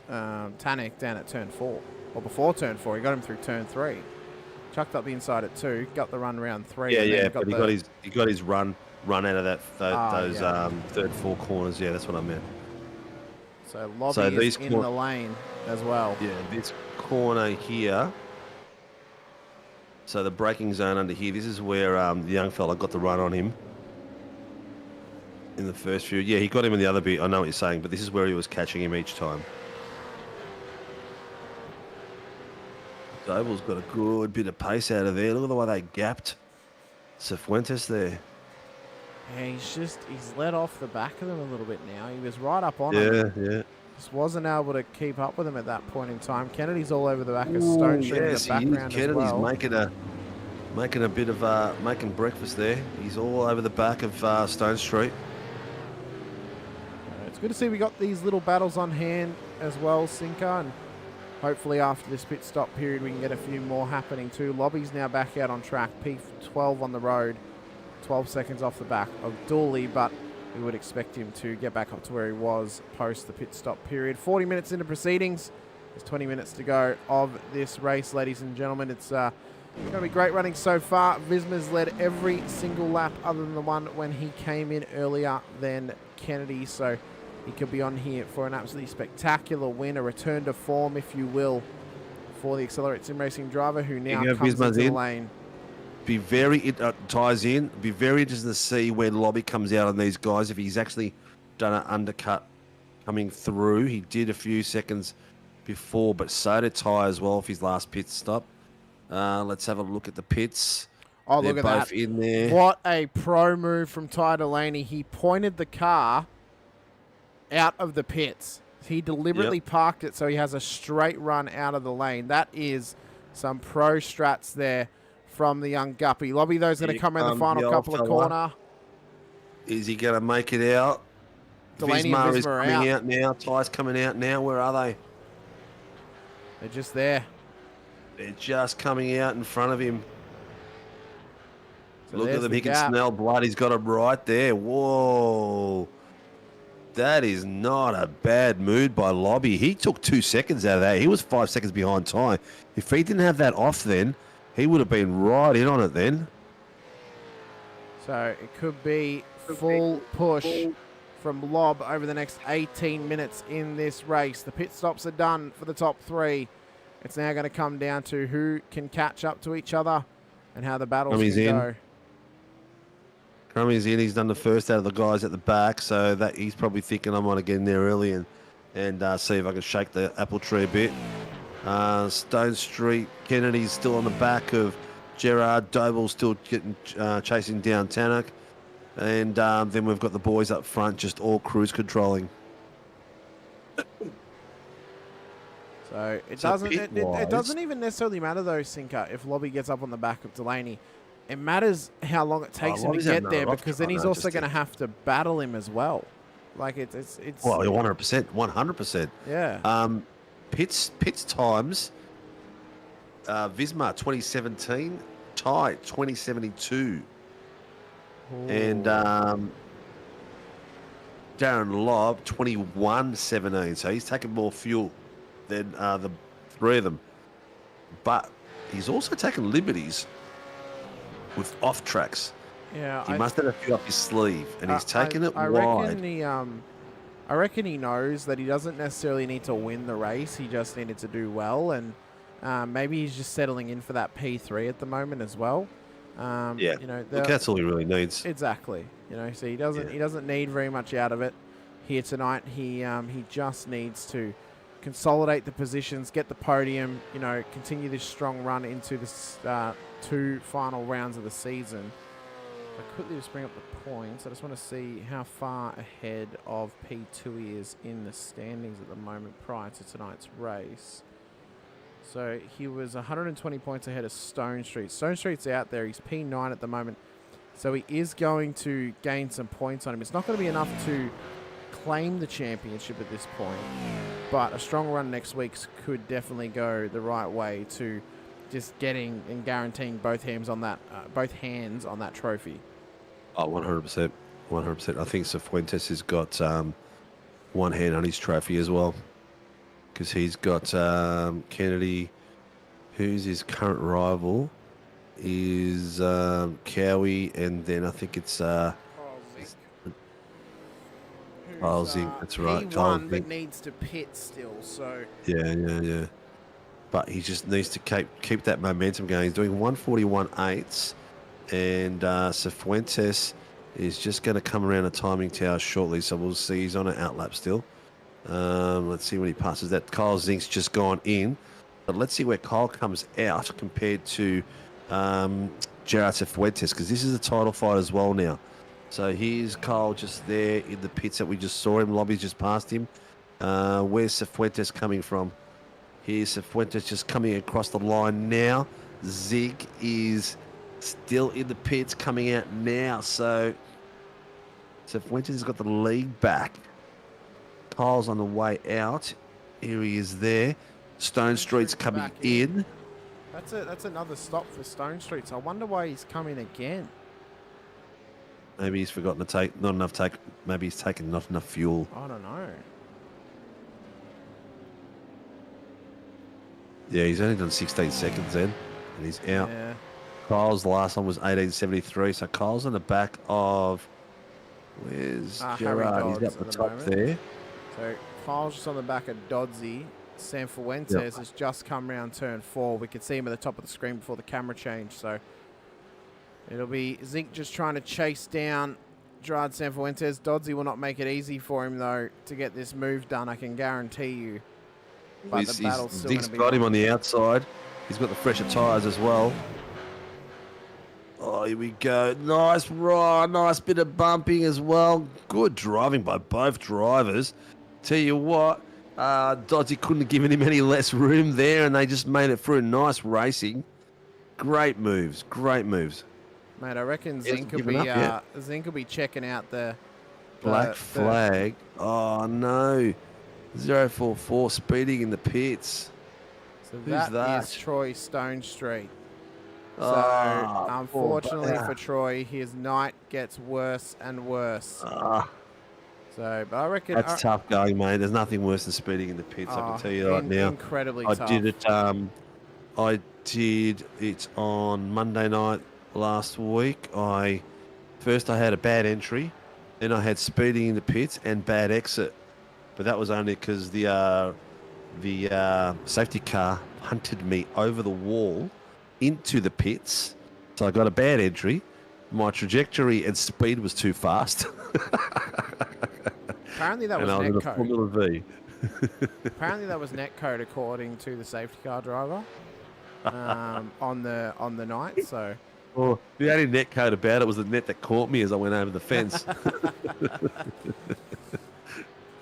Tanek down at turn 4, or before turn 4. He got him through turn 3. Chucked up the inside at 2, got the run round 3. Yeah, but he got his run out of those third 4 corners. Yeah, that's what I meant. So Lobby is in the lane as well. Yeah, this corner here. So the braking zone under here. This is where the young fella got the run on him in the first few. Yeah, he got him in the other bit. I know what you're saying, but this is where he was catching him each time. Doble's got a good bit of pace out of there. Look at the way they gapped Cifuentes there. Yeah, he's let off the back of them a little bit now. He was right up on him. Yeah. Just wasn't able to keep up with him at that point in time. Kennedy's all over the back of Stone Street in the background as well. Kennedy's making a bit of making breakfast there. He's all over the back of Stone Street. It's good to see we got these little battles on hand as well, Sinker, and hopefully after this pit stop period we can get a few more happening too. Lobby's now back out on track, P12 on the road, 12 seconds off the back of Dooley, but we would expect him to get back up to where he was post the pit stop period. 40 minutes into proceedings. There's 20 minutes to go of this race, ladies and gentlemen. It's going to be great running so far. Visma's led every single lap other than the one when he came in earlier than Kennedy, so he could be on here for an absolutely spectacular win, a return to form, if you will, for the Accelerate Sim Racing driver who now comes into the lane. Ties in. Be very interested to see where Lobby comes out on these guys. If he's actually done an undercut coming through, he did a few seconds before, but so did Ty as well for his last pit stop. Let's have a look at the pits. Oh, look at that! In there. What a pro move from Ty Delaney. He pointed the car out of the pits. He deliberately parked it so he has a straight run out of the lane. That is some pro strats there from the young Guppy. Lobby, those going to come in the final couple of corner. Is he going to make it out? Delaney and Visma is coming out now. Ty's coming out now. Where are they? They're just there. They're just coming out in front of him. So look at them. He can smell blood. He's got him right there. Whoa. That is not a bad mood by Lobby. He took 2 seconds out of that. He was 5 seconds behind Ty. If he didn't have that off then, he would have been right in on it then. So it could be full push from Lob over the next 18 minutes in this race. The pit stops are done for the top 3. It's now going to come down to who can catch up to each other and how the battles can go. Crummy's in. He's done the first out of the guys at the back, so that he's probably thinking I might get in there early and see if I can shake the apple tree a bit. Stone Street, Kennedy's still on the back of Gerard. Doble's still chasing down Tanak. And then we've got the boys up front just all cruise controlling. So it doesn't even necessarily matter though, Sinker, if Lobby gets up on the back of Delaney. It matters how long it takes him to get there, because then he's also going to have to battle him as well. Like it's well, 100%. Yeah. Pits times. Visma 2017, Ty 2072, and Darren Lobb 2117. So he's taken more fuel than the 3 of them, but he's also taken liberties with off tracks. Yeah, he must have a few up his sleeve, and he's taken it wide. I reckon he knows that he doesn't necessarily need to win the race. He just needed to do well, and maybe he's just settling in for that P3 at the moment as well. Yeah, you know, look, that's all he really needs. Exactly. You know, so he doesn't need very much out of it here tonight. He just needs to consolidate the positions, get the podium. You know, continue this strong run into the 2 final rounds of the season. I quickly just bring up the points. I just want to see how far ahead of P2 he is in the standings at the moment prior to tonight's race. So he was 120 points ahead of Stone Street. Stone Street's out there. He's P9 at the moment. So he is going to gain some points on him. It's not going to be enough to claim the championship at this point, but a strong run next week could definitely go the right way to just getting and guaranteeing both hands on that trophy. Oh, 100%. 100%. I think Cifuentes has got one hand on his trophy as well, because he's got Kennedy, who's his current rival, is Cowie, and then I think it's Kyle Zink. That's right. He Kyle won, but Zink. needs to pit still. So Yeah. But he just needs to keep that momentum going. He's doing 141.8s, and Cifuentes is just going to come around a timing tower shortly, so we'll see. He's on an outlap still. Let's see when he passes that. Kyle Zink's just gone in, but let's see where Kyle comes out compared to Gerard Cifuentes, because this is a title fight as well now. So here's Kyle just there in the pits that we just saw him. Lobby's just past him. Where's Cifuentes coming from? Here's Cifuentes just coming across the line now. Zig is still in the pits, coming out now. So Cifuentes has got the lead back. Kyle's on the way out. Here he is there. Stone Street's coming in. that's another stop for Stone Street. So I wonder why he's coming again. Maybe he's forgotten to take maybe he's taken not enough fuel. I don't know. Yeah, he's only done 16 seconds then, and he's out. Yeah. Kyle's last one was 18.73, so Kyle's on the back of... Where's Gerard? He's up the top there. So Kyle's just on the back of Dodsey. Sam Fuentes has just come round turn 4. We can see him at the top of the screen before the camera change. So it'll be Zink just trying to chase down Gerard Sanfuentes. Dodsey will not make it easy for him, though, to get this move done, I can guarantee you. But the battle's still Zink's gonna be got him on. on the outside. He's got the fresher tyres as well. Oh, here we go. Nice ride. Nice bit of bumping as well. Good driving by both drivers. Tell you what, Dodsey couldn't have given him any less room there, and they just made it through. Nice racing. Great moves. Great moves. Mate, I reckon He hasn't Zink will given be up yet. Zink will be checking out the Black flag. Oh, no. 044 speeding in the pits. So Who's that? is Troy Stone Street. So, Oh, unfortunately poor for Troy, his night gets worse and worse. So, but I reckon... That's tough going, mate. There's nothing worse than speeding in the pits, I can tell you right now. Incredibly I tough. did it. I did it on Monday night last week. First I had a bad entry, then I had speeding in the pits and bad exit. But that was only because the safety car hunted me over the wall into the pits. So I got a bad entry. My trajectory and speed was too fast. Apparently that was and I was in a netcode. Formula V. Apparently that was netcode according to the safety car driver on the night. So Well, the only net code about it was the net that caught me as I went over the fence.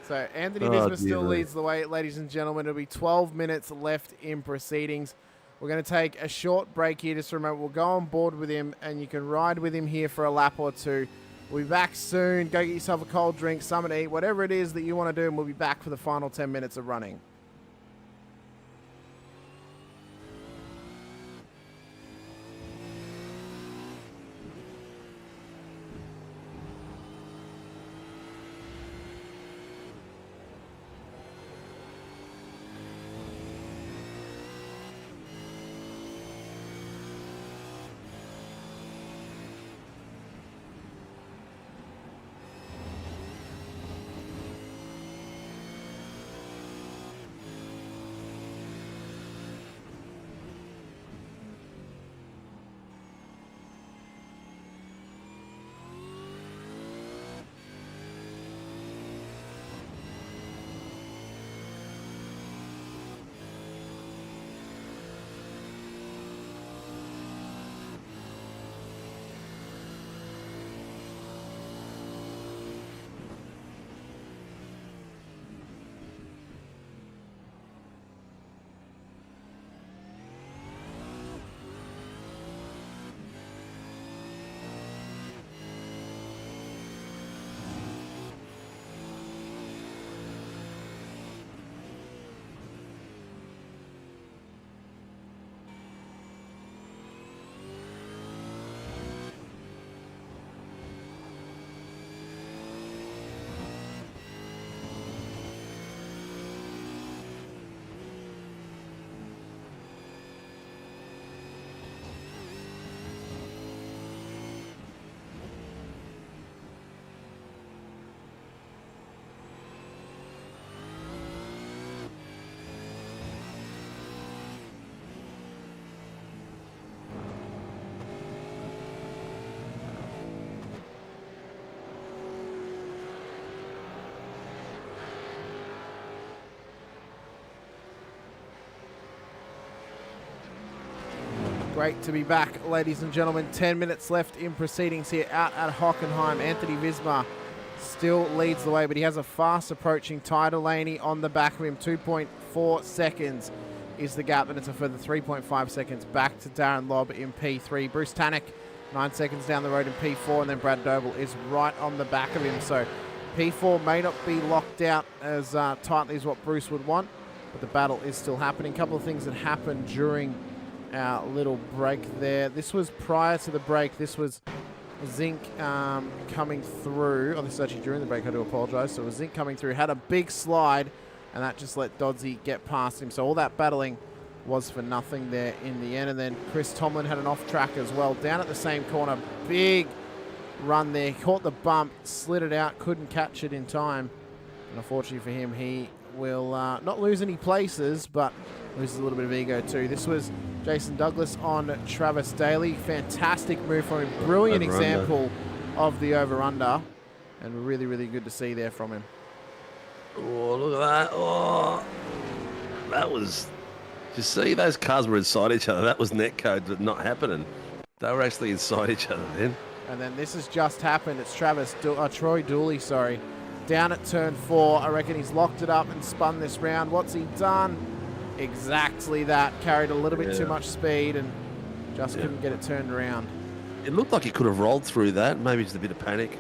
So Anthony Oh, Nisbet dear still me. leads the way, ladies and gentlemen. It'll be 12 minutes left in proceedings. We're going to take a short break here just for a moment. We'll go on board with him, and you can ride with him here for a lap or two. We'll be back soon. Go get yourself a cold drink, something to eat, whatever it is that you want to do, and we'll be back for the final 10 minutes of running. Great to be back, ladies and gentlemen. 10 minutes left in proceedings here out at Hockenheim. Anthony Visma still leads the way, but he has a fast approaching Ty Delaney on the back of him. 2.4 seconds is the gap, and it's a further 3.5 seconds back to Darren Lobb in P3. Bruce Tannock, 9 seconds down the road in P4, and then Brad Doble is right on the back of him. So P4 may not be locked out as tightly as what Bruce would want, but the battle is still happening. A couple of things that happened during our little break there. This was prior to the break. This was Zink coming through. Oh, this is actually during the break. I do apologise. So it was Zink coming through, had a big slide, and that just let Dodsey get past him. So all that battling was for nothing there in the end. And then Chris Tomlin had an off track as well. Down at the same corner, big run there. Caught the bump, slid it out, couldn't catch it in time. And unfortunately for him, he will not lose any places, but loses a little bit of ego too. This was Jason Douglas on Travis Daly. Fantastic move from him. Brilliant example of the over-under. And really, really good to see there from him. Oh, look at that. Oh, that was... You see, those cars were inside each other. That was netcode, but not happening. They were actually inside each other then. And then this has just happened. It's Troy Dooley, sorry. Down at turn 4. I reckon he's locked it up and spun this round. What's he done? Exactly that. Carried a little bit too much speed and just couldn't get it turned around. It looked like he could have rolled through that. Maybe just a bit of panic.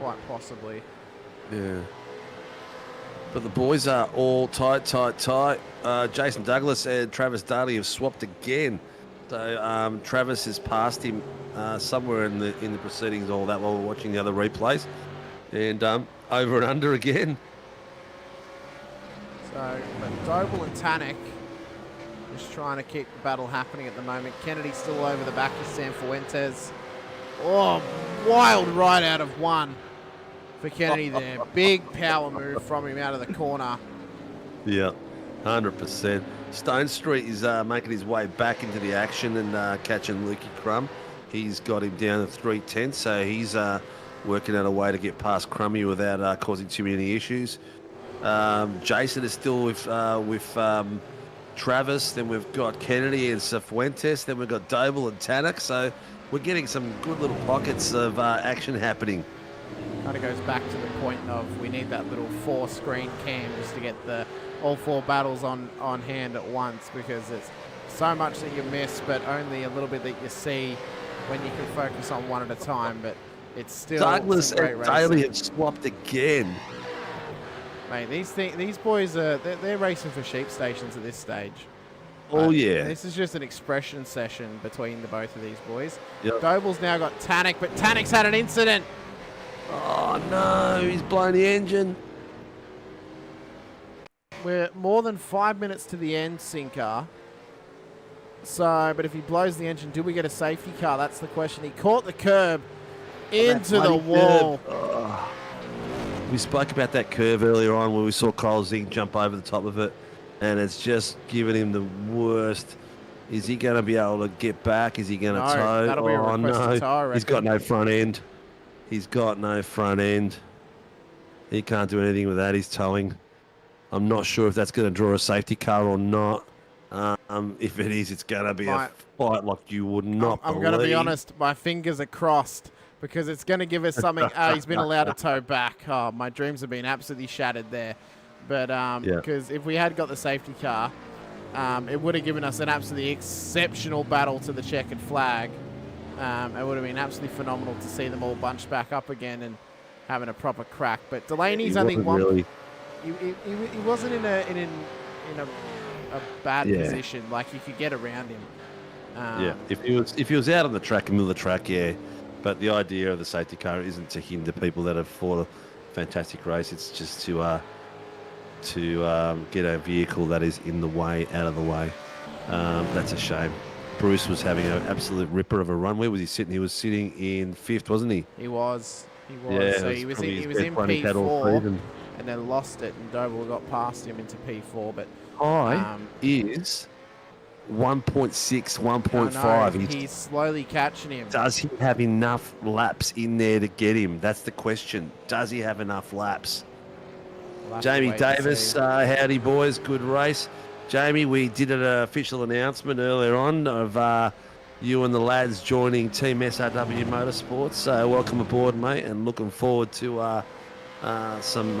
Quite possibly. Yeah. But the boys are all tight. Jason Douglas and Travis Daly have swapped again. So Travis has passed him somewhere in the proceedings, all that, while we're watching the other replays. And over and under again. So, but Doble and Tannock just trying to keep the battle happening at the moment. Kennedy still over the back of Sam Fuentes. Oh, wild ride out of one for Kennedy there. Big power move from him out of the corner. Yeah, 100%. Stone Street is making his way back into the action and catching Lukey Crum. He's got him down to 3:10, so he's working out a way to get past Crummy without causing too many issues. Jason is still with Travis. Then we've got Kennedy and Fuentes. Then we've got Doble and Tannock. So we're getting some good little pockets of action happening. Kind of goes back to the point of we need that little 4-screen cam just to get all 4 battles on hand at once, because it's so much that you miss, but only a little bit that you see when you can focus on one at a time. But it's still Douglas and Daly have swapped again. Mate, these boys they're racing for sheep stations at this stage. Oh yeah. This is just an expression session between the both of these boys. Yep. Doble's now got Tannock, but Tannock's had an incident. Oh no, he's blown the engine. We're more than 5 minutes to the end, Sinker. So, but if he blows the engine, do we get a safety car? That's the question. He caught the curb into the wall. Oh. We spoke about that curve earlier on where we saw Kyle Zing jump over the top of it, and it's just given him the worst. Is he going to be able to get back? Is he going to tow? That'll be a request to tow, I reckon. He's got no front end. He's got no front end. He can't do anything with that. He's towing. I'm not sure if that's going to draw a safety car or not. If it is, it's going to be a fight like you would not I'm going to be honest. My fingers are crossed because it's going to give us something. He's been allowed to tow back. Oh, my dreams have been absolutely shattered there. But because if we had got the safety car, it would have given us an absolutely exceptional battle to the checkered flag. It would have been absolutely phenomenal to see them all bunched back up again and having a proper crack. But Delaney's only one. Really. He wasn't in a bad position. Like you could get around him. Yeah, if he was out on the track, middle of the track, yeah. But the idea of the safety car isn't to hinder people that have fought a fantastic race. It's just to get a vehicle that is in the way out of the way. That's a shame. Bruce was having an absolute ripper of a run. Where was he sitting? He was sitting in 5th, wasn't he? He was. Yeah, so he was in P4 and then lost it, and Doble got past him into P4. But is 1.6, 1.5. He's slowly catching him. Does he have enough laps in there to get him? That's the question. Does he have enough laps? Jamie Davis, howdy boys, good race. Jamie, we did an official announcement earlier on of you and the lads joining Team SRW Motorsports. So welcome aboard, mate, and looking forward to some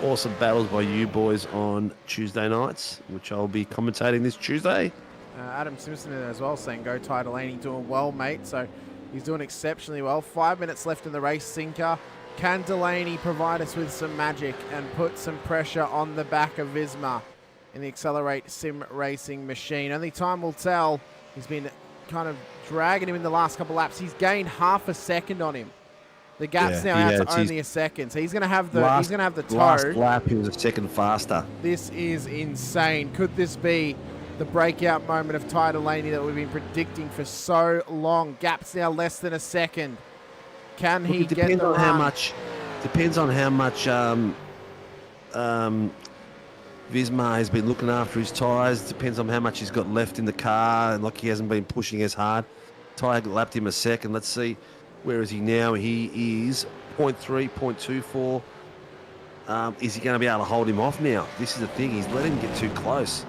awesome battles by you boys on Tuesday nights, which I'll be commentating this Tuesday. Adam Simpson in there as well, saying go Ty Delaney, doing well, mate. So he's doing exceptionally well. 5 minutes left in the race, Sinker. Can Delaney provide us with some magic and put some pressure on the back of Visma in the Accelerate Sim Racing machine? Only time will tell. He's been kind of dragging him in the last couple laps. He's gained half a second on him. The gap's now out to only a second, so he's going to have the toe. Last lap, he was a second faster. This is insane. Could this be the breakout moment of Ty Delaney that we've been predicting for so long? Gap's now less than a second. Can he get the run? Depends on how much Visma has been looking after his tyres. Depends on how much he's got left in the car, and like he hasn't been pushing as hard. Ty lapped him a second. Let's see, where is he now? He is 0.3, 0.24. Is he going to be able to hold him off now? This is the thing. He's letting him get too close.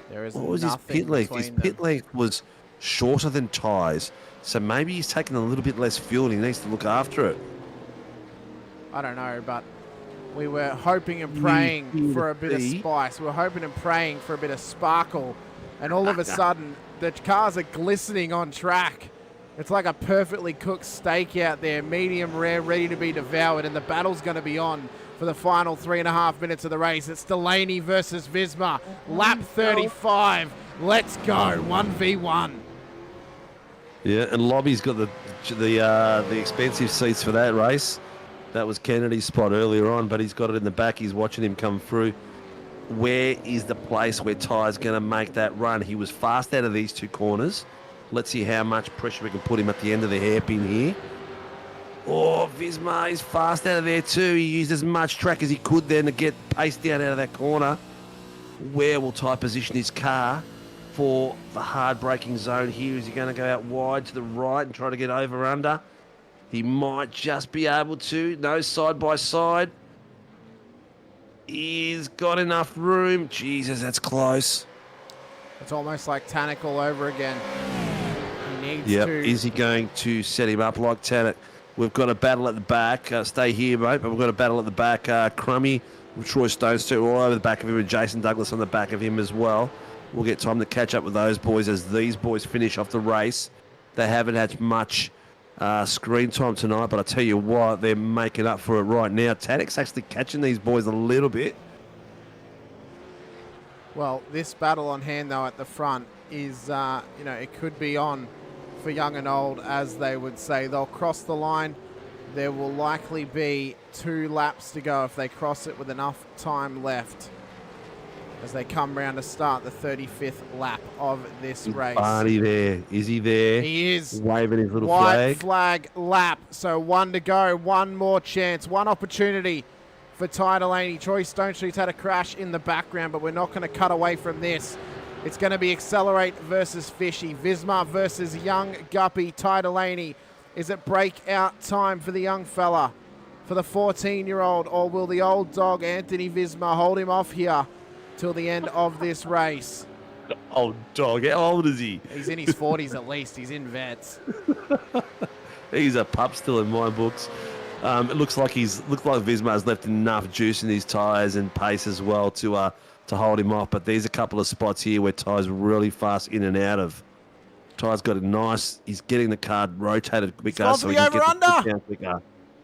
There is what was his pit length? His pit length was shorter than Ty's, so maybe he's taking a little bit less fuel and he needs to look after it. I don't know, but we were hoping and praying for a bit of spice. We were hoping and praying for a bit of sparkle, and all of a sudden the cars are glistening on track. It's like a perfectly cooked steak out there, medium rare, ready to be devoured, and the battle's going to be on for the final 3.5 minutes of the race. It's Delaney versus Visma. Lap 35. Let's go. 1v1. Yeah, and Lobby's got the expensive seats for that race. That was Kennedy's spot earlier on, but he's got it in the back. He's watching him come through. Where is the place where Ty's going to make that run? He was fast out of these two corners. Let's see how much pressure we can put him at the end of the hairpin here. Oh, Visma is fast out of there too. He used as much track as he could then to get paced down out of that corner. Where will Ty position his car for the hard braking zone here? Is he going to go out wide to the right and try to get over under? He might just be able to. No, side by side. He's got enough room. Jesus, that's close. It's almost like Tannock all over again. He needs to. Is he going to set him up like Tannock? We've got a battle at the back. Stay here, mate. But we've got a battle at the back. Crummy, Troy Stonestone all over the back of him, and Jason Douglas on the back of him as well. We'll get time to catch up with those boys as these boys finish off the race. They haven't had much screen time tonight, but I tell you what, they're making up for it right now. Tannock's actually catching these boys a little bit. Well, this battle on hand, though, at the front is, it could be on for young and old, as they would say. They'll cross the line. There will likely be 2 laps to go if they cross it with enough time left as they come round to start the 35th lap of this race. Barney there. Is he there? He is. Waving his little White flag lap. So 1 to go. One more chance. One opportunity for Ty Delaney. Troy Stonestreet's had a crash in the background, but we're not going to cut away from this. It's going to be Accelerate versus Fishy. Visma versus young Guppy. Ty Delaney. Is it breakout time for the young fella, for the 14-year-old, or will the old dog Anthony Visma hold him off here till the end of this race? Old dog. How old is he? He's in his 40s at least. He's in vets. He's a pup still in my books. It looks like Visma has left enough juice in his tyres and pace as well to hold him off. But there's a couple of spots here where Ty's really fast in and out of. Ty's got a nice. He's getting the car rotated quicker, so he can get the down quicker.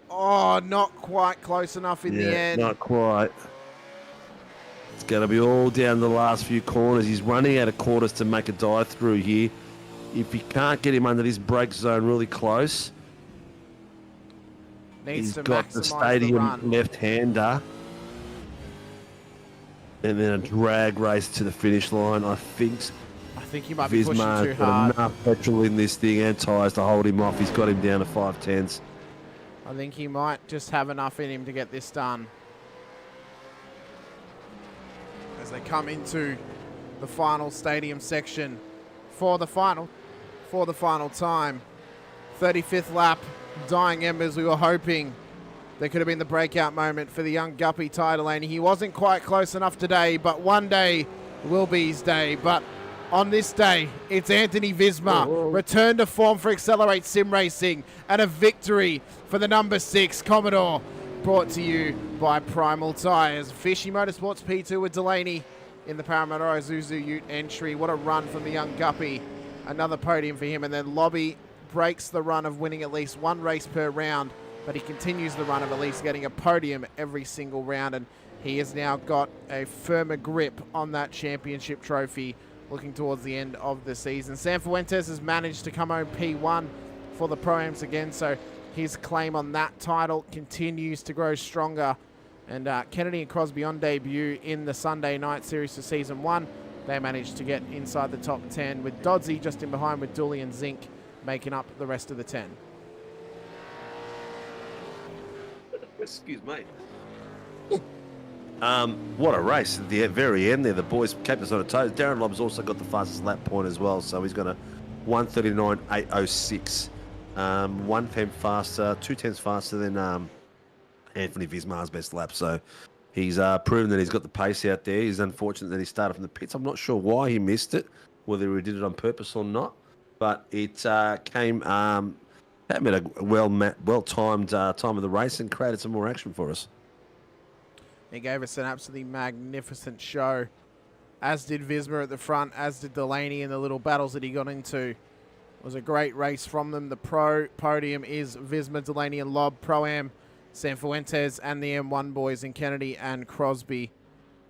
Oh, not quite close enough in the end. Not quite. It's going to be all down the last few corners. He's running out of quarters to make a dive through here. If he can't get him under this brake zone really close, he's got the stadium left-hander. And then a drag race to the finish line. I think he might be pushing too hard. Got enough petrol in this thing and tyres to hold him off. He's got him down to 5/10. I think he might just have enough in him to get this done. As they come into the final stadium section for the final time. 35th lap, dying embers. We were hoping There could have been the breakout moment for the young Guppy Ty Delaney. He wasn't quite close enough today, but one day will be his day. But on this day, it's Anthony Visma. Return to form for Accelerate Sim Racing and a victory for the number 6 Commodore. Brought to you by Primal Tyres. Fishy Motorsports P2 with Delaney in the Parramatta Isuzu Ute entry. What a run from the young Guppy. Another podium for him. And then Lobby breaks the run of winning at least one race per round, but he continues the run of at least getting a podium every single round. And he has now got a firmer grip on that championship trophy looking towards the end of the season. Sam Fuentes has managed to come home P1 for the Pro-Ams again, so his claim on that title continues to grow stronger. And Kennedy and Crosby on debut in the Sunday night series for Season 1. They managed to get inside the top 10 with Dodsey just in behind with Dooley and Zink making up the rest of the 10. Excuse me. What a race at the very end there. The boys kept us on a toes. Darren Lobb's also got the fastest lap point as well, so he's got a 1:39.806. 1 tenth faster, 2 tenths faster than Anthony Vismar's best lap. So he's proven that he's got the pace out there. He's unfortunate that he started from the pits. I'm not sure why he missed it, whether he did it on purpose or not, but it came at a well-timed time of the race and created some more action for us. He gave us an absolutely magnificent show, as did Visma at the front, as did Delaney in the little battles that he got into. It was a great race from them. The pro podium is Visma, Delaney and Lobb. Pro-Am, San Fuentes and the M1 boys in Kennedy and Crosby.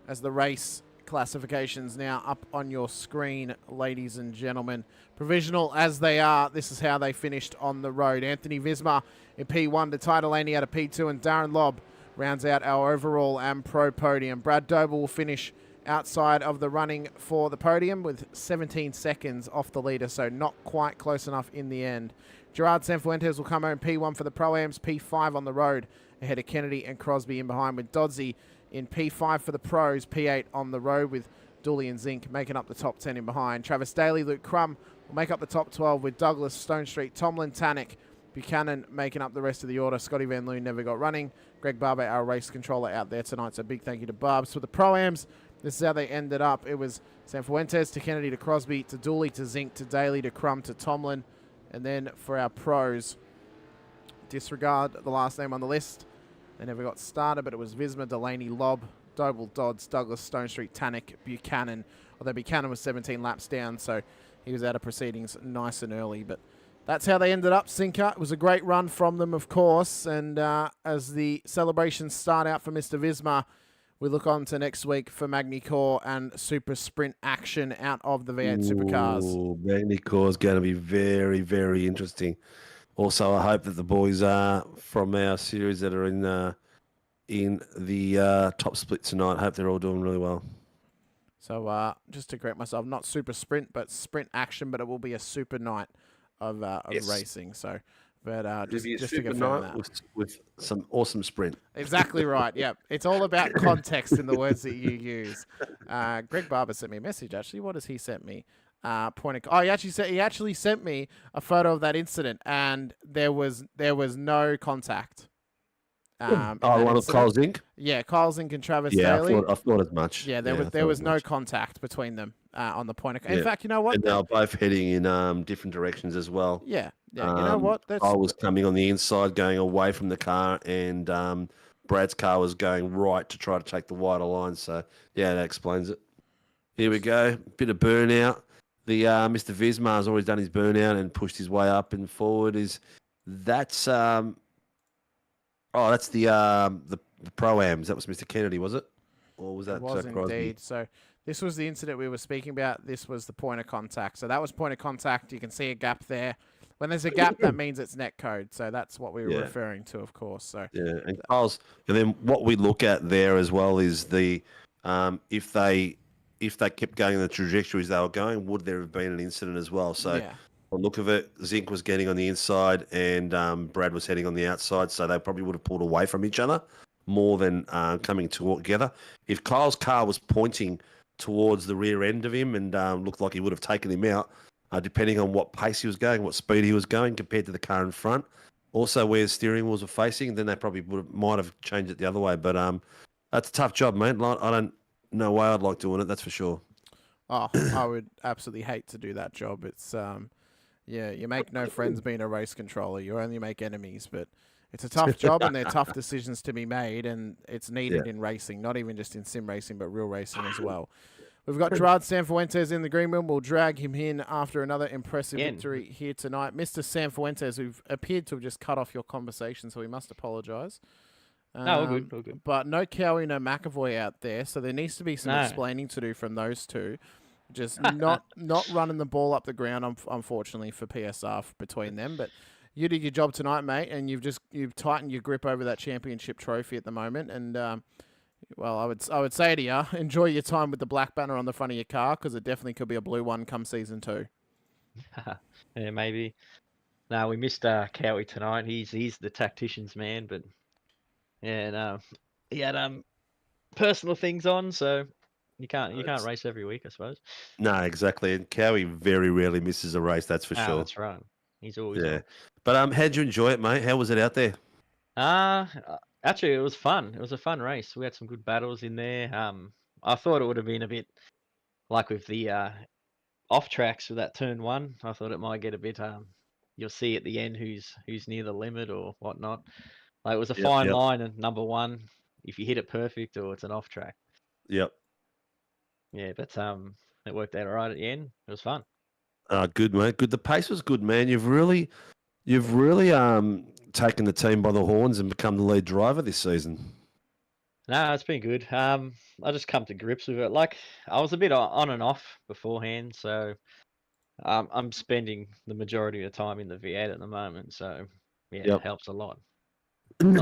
As the race classifications now up on your screen, ladies and gentlemen. Provisional as they are, this is how they finished on the road. Anthony Visma in P1 to Ty Delaney out of P2, and Darren Lobb rounds out our overall and pro podium. Brad Doble will finish outside of the running for the podium with 17 seconds off the leader, so not quite close enough in the end. Gerard Sanfuentes will come home P1 for the Pro-Ams, P5 on the road, ahead of Kennedy and Crosby in behind, with Dodsey in P5 for the pros, P8 on the road, with Dooley and Zink making up the top 10 in behind. Travis Daly, Luke Crum will make up the top 12 with Douglas, Stone Street, Tomlin, Tannick, Buchanan making up the rest of the order. Scotty Van Loon never got running. Greg Barber, our race controller, out there tonight, so big thank you to Barbs. For the Pro-Ams, this is how they ended up. It was Sanfuentes to Kennedy to Crosby to Dooley to Zink to Daly to Crum to Tomlin. And then for our pros, disregard the last name on the list. They never got started, but it was Visma, Delaney, Lobb, Doble, Dodds, Douglas, Stone Street, Tannick, Buchanan. Although Buchanan was 17 laps down, so he was out of proceedings nice and early. But that's how they ended up, Sinker. It was a great run from them, of course. And as the celebrations start out for Mr. Visma, we look on to next week for Magny Core and Super Sprint action out of the V8 Supercars. Magny Core is going to be very, very interesting. Also, I hope that the boys from our series that are in the top split tonight, I hope they're all doing really well. So just to correct myself, not Super Sprint, but Sprint action, but it will be a super night of racing. So, but just to confirm that. With some awesome sprint. Exactly right. Yep. It's all about context in the words that you use. Greg Barber sent me a message, actually. What has he sent me? He actually sent me a photo of that incident, and there was no contact. One of Kyle Zink? Yeah, Kyle Zink and Travis Daly. I thought as much. Yeah, there was no contact between them on the point. In fact, you know what? And they were both heading in different directions as well. Yeah. You know what? I was coming on the inside, going away from the car, and Brad's car was going right to try to take the wider line. So, yeah, that explains it. Here we go. Bit of burnout. The Mr. Vismar has always done his burnout and pushed his way up and forward. That's the Pro-Ams. That was Mr. Kennedy, was it? Or was that it was Crosby? Indeed. So this was the incident we were speaking about. This was the point of contact. So that was point of contact. You can see a gap there. When there's a gap, that means it's net code. So that's what we were referring to, of course. So yeah, and then what we look at there as well is the if they kept going in the trajectories they were going, would there have been an incident as well? So on the look of it, Zink was getting on the inside and Brad was heading on the outside, so they probably would have pulled away from each other more than coming together. If Kyle's car was pointing towards the rear end of him and looked like he would have taken him out, depending on what pace he was going, what speed he was going compared to the car in front, also where the steering wheels were facing, then they probably might have changed it the other way. But that's a tough job, mate. I don't know way I'd like doing it. That's for sure. Oh, I would absolutely hate to do that job. It's yeah, you make no friends being a race controller. You only make enemies. But it's a tough job, and they're tough decisions to be made, and it's needed in racing, not even just in sim racing, but real racing as well. We've got Gerard Sanfuentes in the green room. We'll drag him in after another impressive victory here tonight. Mr. Sanfuentes, who've appeared to have just cut off your conversation, so we must apologise. No, all good, all good. But no Cowie, no McAvoy out there, so there needs to be some explaining to do from those two. Just not running the ball up the ground, unfortunately, for PSR between them. But you did your job tonight, mate, and you've tightened your grip over that championship trophy at the moment. And well, I would say to you, enjoy your time with the black banner on the front of your car, because it definitely could be a blue one come season 2. Yeah, maybe. No, we missed Cowie tonight. He's the tactician's man, but yeah, no, he had personal things on, so you can't race every week, I suppose. No, exactly. And Cowie very rarely misses a race. That's for sure. That's right. He's always on. But how'd you enjoy it, mate? How was it out there? Actually, it was fun. It was a fun race. We had some good battles in there. I thought it would have been a bit like with the off tracks with that turn 1. I thought it might get a bit. You'll see at the end who's near the limit or whatnot. Like, it was a fine line, and number 1, if you hit it perfect, or it's an off track. Yep. Yeah, but it worked out all right at the end. It was fun. Good, mate. Good. The pace was good, man. You've really taken the team by the horns and become the lead driver this season. No, it's been good. I just come to grips with it. Like, I was a bit on and off beforehand, so I'm spending the majority of the time in the V8 at the moment. So yeah, it helps a lot.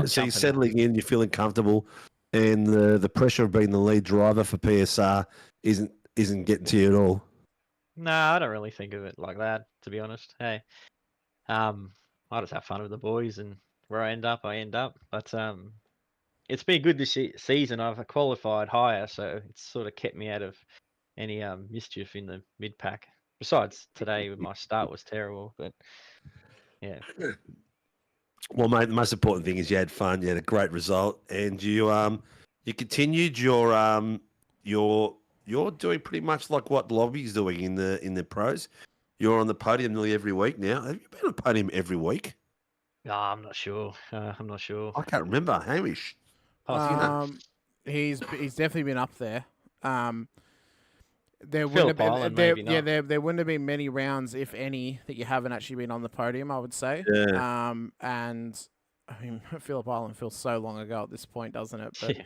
So you're settling in, you're feeling comfortable, and the pressure of being the lead driver for PSR isn't getting to you at all. No, I don't really think of it like that, to be honest. Hey, I just have fun with the boys, and where I end up, I end up. But it's been good this season. I've qualified higher, so it's sort of kept me out of any mischief in the mid pack. Besides today, my start was terrible, but yeah. Well, mate, the most important thing is you had fun. You had a great result, and you continued you're doing pretty much like what Lobby's doing in the pros. You're on the podium nearly every week now. Have you been on the podium every week? No, I'm not sure. I'm not sure. I can't remember. Hamish. He's definitely been up there. There wouldn't have been many rounds, if any, that you haven't actually been on the podium, I would say. Yeah. And I mean, Phillip Island feels so long ago at this point, doesn't it? But there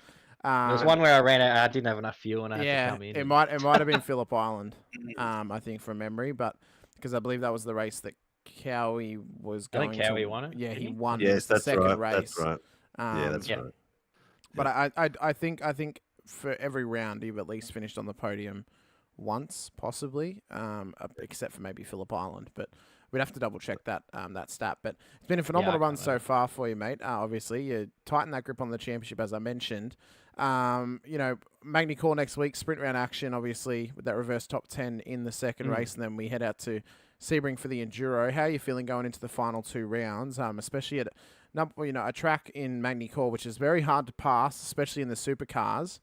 was one where I ran out. I didn't have enough fuel, and I had to come in. It might have been Phillip Island, I think, from memory, but because I believe that was the race that Cowie was going. I think Cowie won it. Yeah, he won. Yes, that's the second right. race. That's right. Yeah, that's right. But I think for every round you've at least finished on the podium once, possibly, except for maybe Phillip Island. But we'd have to double check that stat. But it's been a phenomenal run so far for you, mate. Obviously, you tighten that grip on the championship, as I mentioned. Magny Call next week, sprint round action, obviously, with that reverse top 10 in the second race, and then we head out to Sebring for the Enduro. How are you feeling going into the final 2 rounds, especially at a track in Magny Call, which is very hard to pass, especially in the supercars?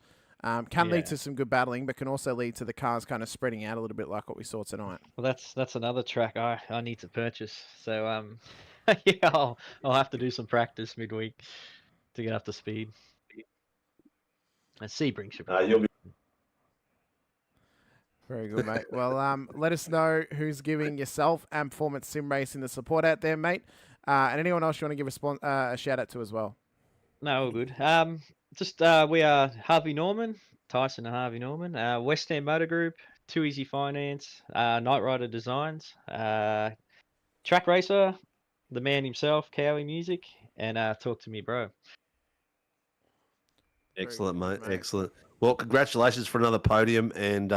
Can lead to some good battling, but can also lead to the cars kind of spreading out a little bit, like what we saw tonight. Well, that's another track I need to purchase. So I'll have to do some practice midweek to get up to speed. And Sebring should be. Very good, mate. Well, let us know who's giving yourself and Performance Sim Racing the support out there, mate. And anyone else you want to give a shout out to as well? No, all good. We are Harvey Norman, Tyson and Harvey Norman, West Ham Motor Group, Too Easy Finance, Night Rider Designs, Track Racer, the man himself, Cowie Music, and Talk to Me Bro. Excellent, mate. Excellent. Well, congratulations for another podium and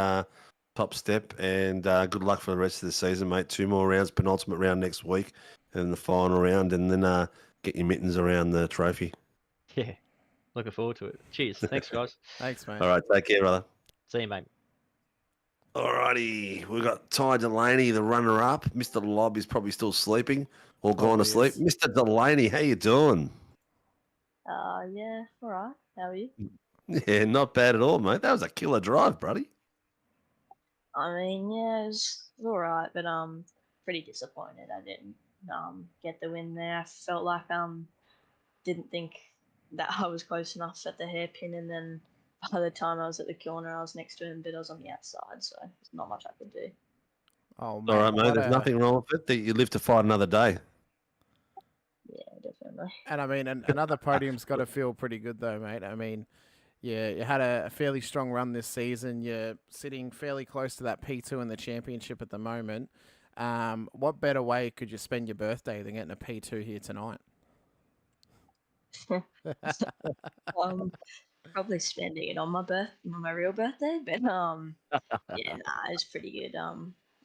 top step, and good luck for the rest of the season, mate. 2 more rounds, penultimate round next week, and the final round, and then get your mittens around the trophy. Yeah, looking forward to it. Cheers. Thanks, guys. Thanks, mate. All right, take care, brother. See you, mate. Alrighty, we've got Ty Delaney, the runner-up. Mr. Lob is probably still sleeping or gone to sleep. Mr. Delaney, how you doing? Yeah, all right. How are you? Yeah, not bad at all, mate. That was a killer drive, buddy. I mean, yeah, it was all right, but pretty disappointed I didn't get the win there. I felt like didn't think that I was close enough at the hairpin, and then by the time I was at the corner, I was next to him, but I was on the outside, so there's not much I could do. Oh, All right, mate. There's nothing wrong with it. That you live to fight another day. Yeah, definitely. And I mean, another podium's got to feel pretty good, though, mate. I mean, yeah, you had a fairly strong run this season. You're sitting fairly close to that P2 in the championship at the moment. What better way could you spend your birthday than getting a P2 here tonight? Probably spending it on my real birthday, but yeah, it's pretty good.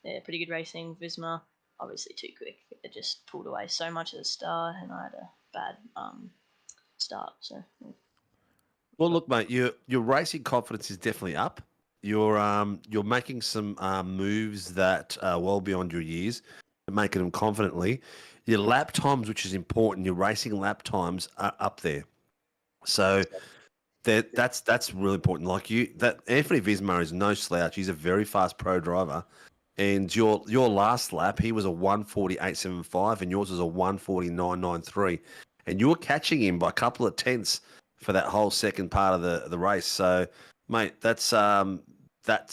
Yeah, pretty good racing. Visma, obviously too quick. It just pulled away so much at the start, and I had a bad start. So. Well, look, mate, your racing confidence is definitely up. You're making some moves that are well beyond your years, and making them confidently. Your lap times, which is important, your racing lap times are up there. So that's really important. Like that Anthony Visma is no slouch. He's a very fast pro driver. And your last lap, he was a 1:48.75, and yours was a 1:49.93. And you were catching him by a couple of tenths for that whole second part of the race. So, mate, that's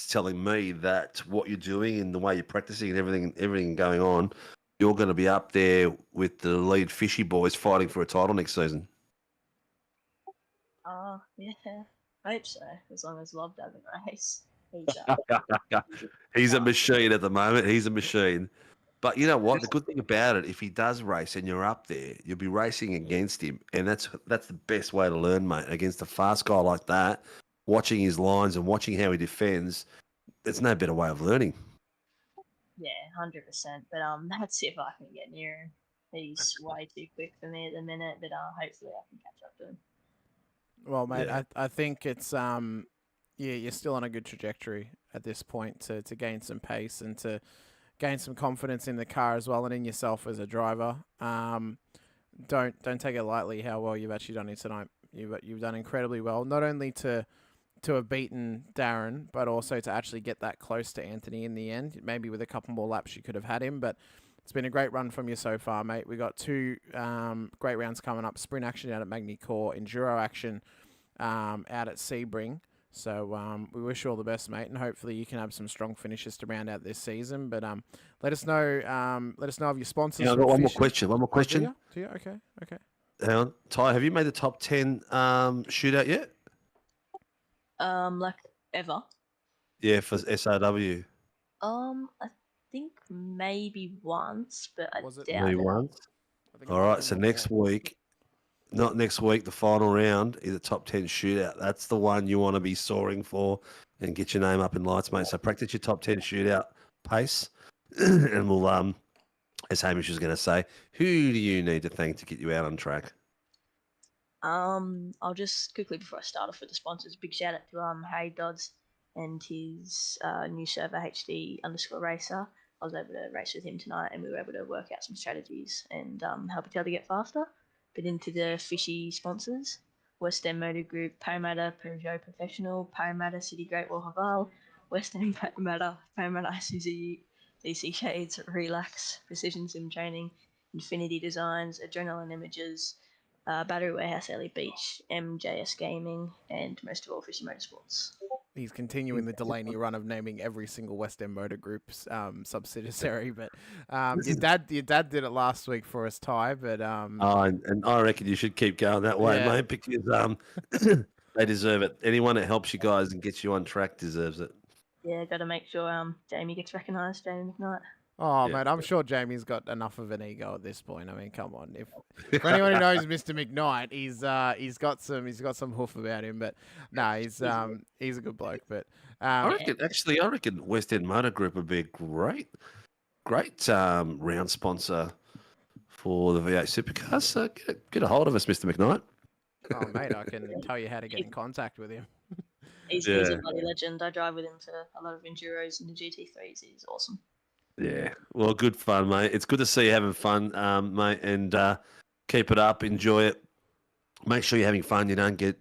telling me that what you're doing and the way you're practicing and everything going on, you're going to be up there with the lead Fishy boys fighting for a title next season. Yeah, I hope so. As long as Lob doesn't race. He's a machine at the moment. He's a machine. But you know what? The good thing about it, if he does race and you're up there, you'll be racing against him. And that's the best way to learn, mate. Against a fast guy like that, watching his lines and watching how he defends, there's no better way of learning. Yeah, 100%. But that's if I can get near him. He's way too quick for me at the minute, but hopefully I can catch up to him. Well, mate, yeah. I think it's you're still on a good trajectory at this point to gain some pace and to gain some confidence in the car as well and in yourself as a driver. Don't take it lightly how well you've actually done it tonight. You've done incredibly well, not only to have beaten Darren, but also to actually get that close to Anthony in the end. Maybe with a couple more laps you could have had him, but it's been a great run from you so far, mate. We got two great rounds coming up: sprint action out at Magny Court, enduro action out at Sebring. So we wish you all the best, mate, and hopefully you can have some strong finishes to round out this season. But let us know of your sponsors. Yeah, I've got one more question. Do you? Okay. Hang on, Ty, have you made the top 10 shootout yet? Like ever? Yeah, for SRW. I think maybe once, but I doubt maybe it. once. All right, so next week. Not next week, the final round is a top 10 shootout. That's the one you want to be soaring for and get your name up in lights, mate. So practice your top 10 shootout pace. And we'll, as Hamish was going to say, who do you need to thank to get you out on track? I'll just quickly, before I start off with the sponsors, big shout out to Harry Dodds and his new server, HD_racer. I was able to race with him tonight and we were able to work out some strategies and help each other get faster. But into the fishy sponsors: West End Motor Group, Parramatta Peugeot Professional, Parramatta City Great Wall Haval, West End Parramatta Isuzu, DC Shades, Relax, Precision Sim Training, Infinity Designs, Adrenaline Images, Battery Warehouse, Ellie Beach, MJS Gaming, and most of all, Fishy Motorsports. He's continuing the Delaney run of naming every single West End Motor Group's subsidiary, but your dad did it last week for us, Ty. But and I reckon you should keep going that way, mate, because they deserve it. Anyone that helps you guys and gets you on track deserves it. Yeah, got to make sure Jamie gets recognised, Jamie McKnight. Oh, mate, I'm sure Jamie's got enough of an ego at this point. I mean, come on. For anyone who knows Mr. McKnight, he's got some hoof about him. But no, he's a good bloke. But I reckon West End Motor Group would be a great round sponsor for the V8 Supercars. So get a hold of us, Mr. McKnight. Oh, mate, I can tell you how to get in contact with him. He's a bloody legend. I drive with him for a lot of enduros and the GT3s. He's awesome. Yeah, well, good fun, mate. It's good to see you having fun, mate, and keep it up. Enjoy it. Make sure you're having fun. You don't get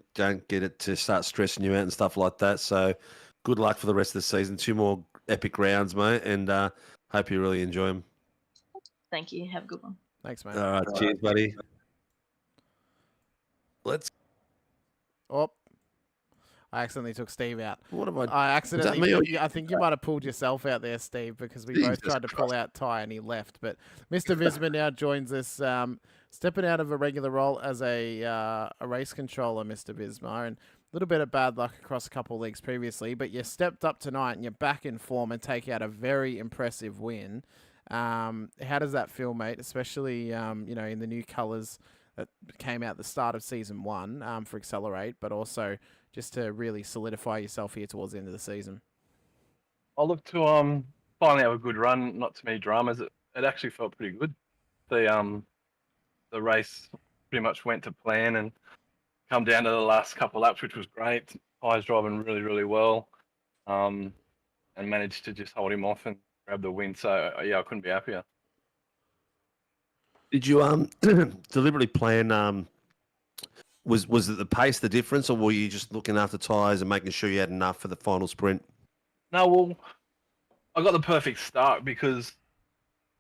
it to start stressing you out and stuff like that. So, good luck for the rest of the season. 2 more epic rounds, mate, and hope you really enjoy them. Thank you. Have a good one. Thanks, mate. All right, cheers, buddy. Let's. Oh, I accidentally took Steve out. What have I? I accidentally. me or you? I think you might have pulled yourself out there, Steve, because we both Jesus tried to pull Christ. out Ty and he left. But Mr. Visma now joins us, stepping out of a regular role as a race controller, Mr. Visma, and a little bit of bad luck across a couple of leagues previously. But you stepped up tonight and you're back in form and take out a very impressive win. How does that feel, mate? Especially in the new colours that came out at the start of season 1 for Accelerate, but also just to really solidify yourself here towards the end of the season. I look to finally have a good run, not too many dramas. It actually felt pretty good. The race pretty much went to plan and come down to the last couple of laps, which was great. I was driving really, really well, and managed to just hold him off and grab the win. So yeah, I couldn't be happier. Did you deliberately plan? Was it the pace the difference, or were you just looking after tyres and making sure you had enough for the final sprint? No, well, I got the perfect start because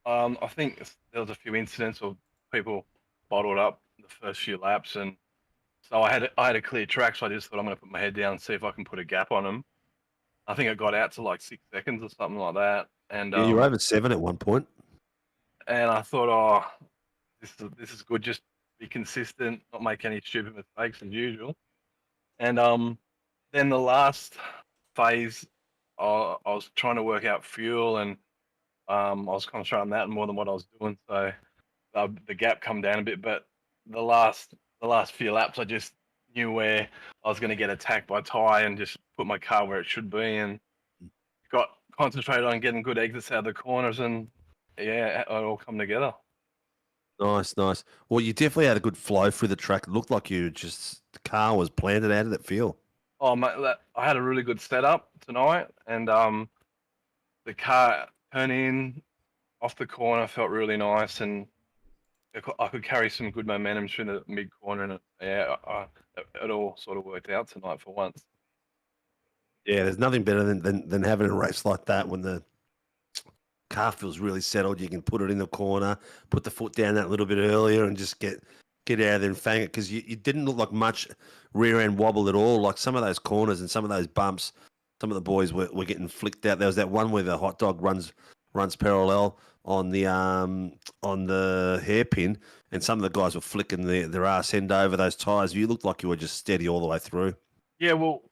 I think there was a few incidents of people bottled up the first few laps, and so I had a clear track. So I just thought I'm going to put my head down and see if I can put a gap on them. I think I got out to like 6 seconds or something like that, and Yeah, you were over 7 at one point. And I thought, oh, this is good. Just be consistent, not make any stupid mistakes as usual. And then the last phase, I was trying to work out fuel, and I was concentrating on that more than what I was doing. So the gap come down a bit, but the last few laps, I just knew where I was going to get attacked by Ty and just put my car where it should be, and got concentrated on getting good exits out of the corners, and yeah, it all come together. Nice. Well, you definitely had a good flow through the track. It looked like the car was planted. How did it feel? Oh, mate, I had a really good setup tonight, and the car turning off the corner felt really nice, and I could carry some good momentum through the mid corner, and it all sort of worked out tonight for once. Yeah, there's nothing better than having a race like that when the car feels really settled. You can put it in the corner, put the foot down that little bit earlier, and just get out of there and fang it, because you didn't look like much rear end wobble at all. Like some of those corners and some of those bumps, some of the boys were getting flicked out. There was that one where the hot dog runs parallel on the hairpin, and some of the guys were flicking their ass end over those tyres. You looked like you were just steady all the way through. Yeah, well,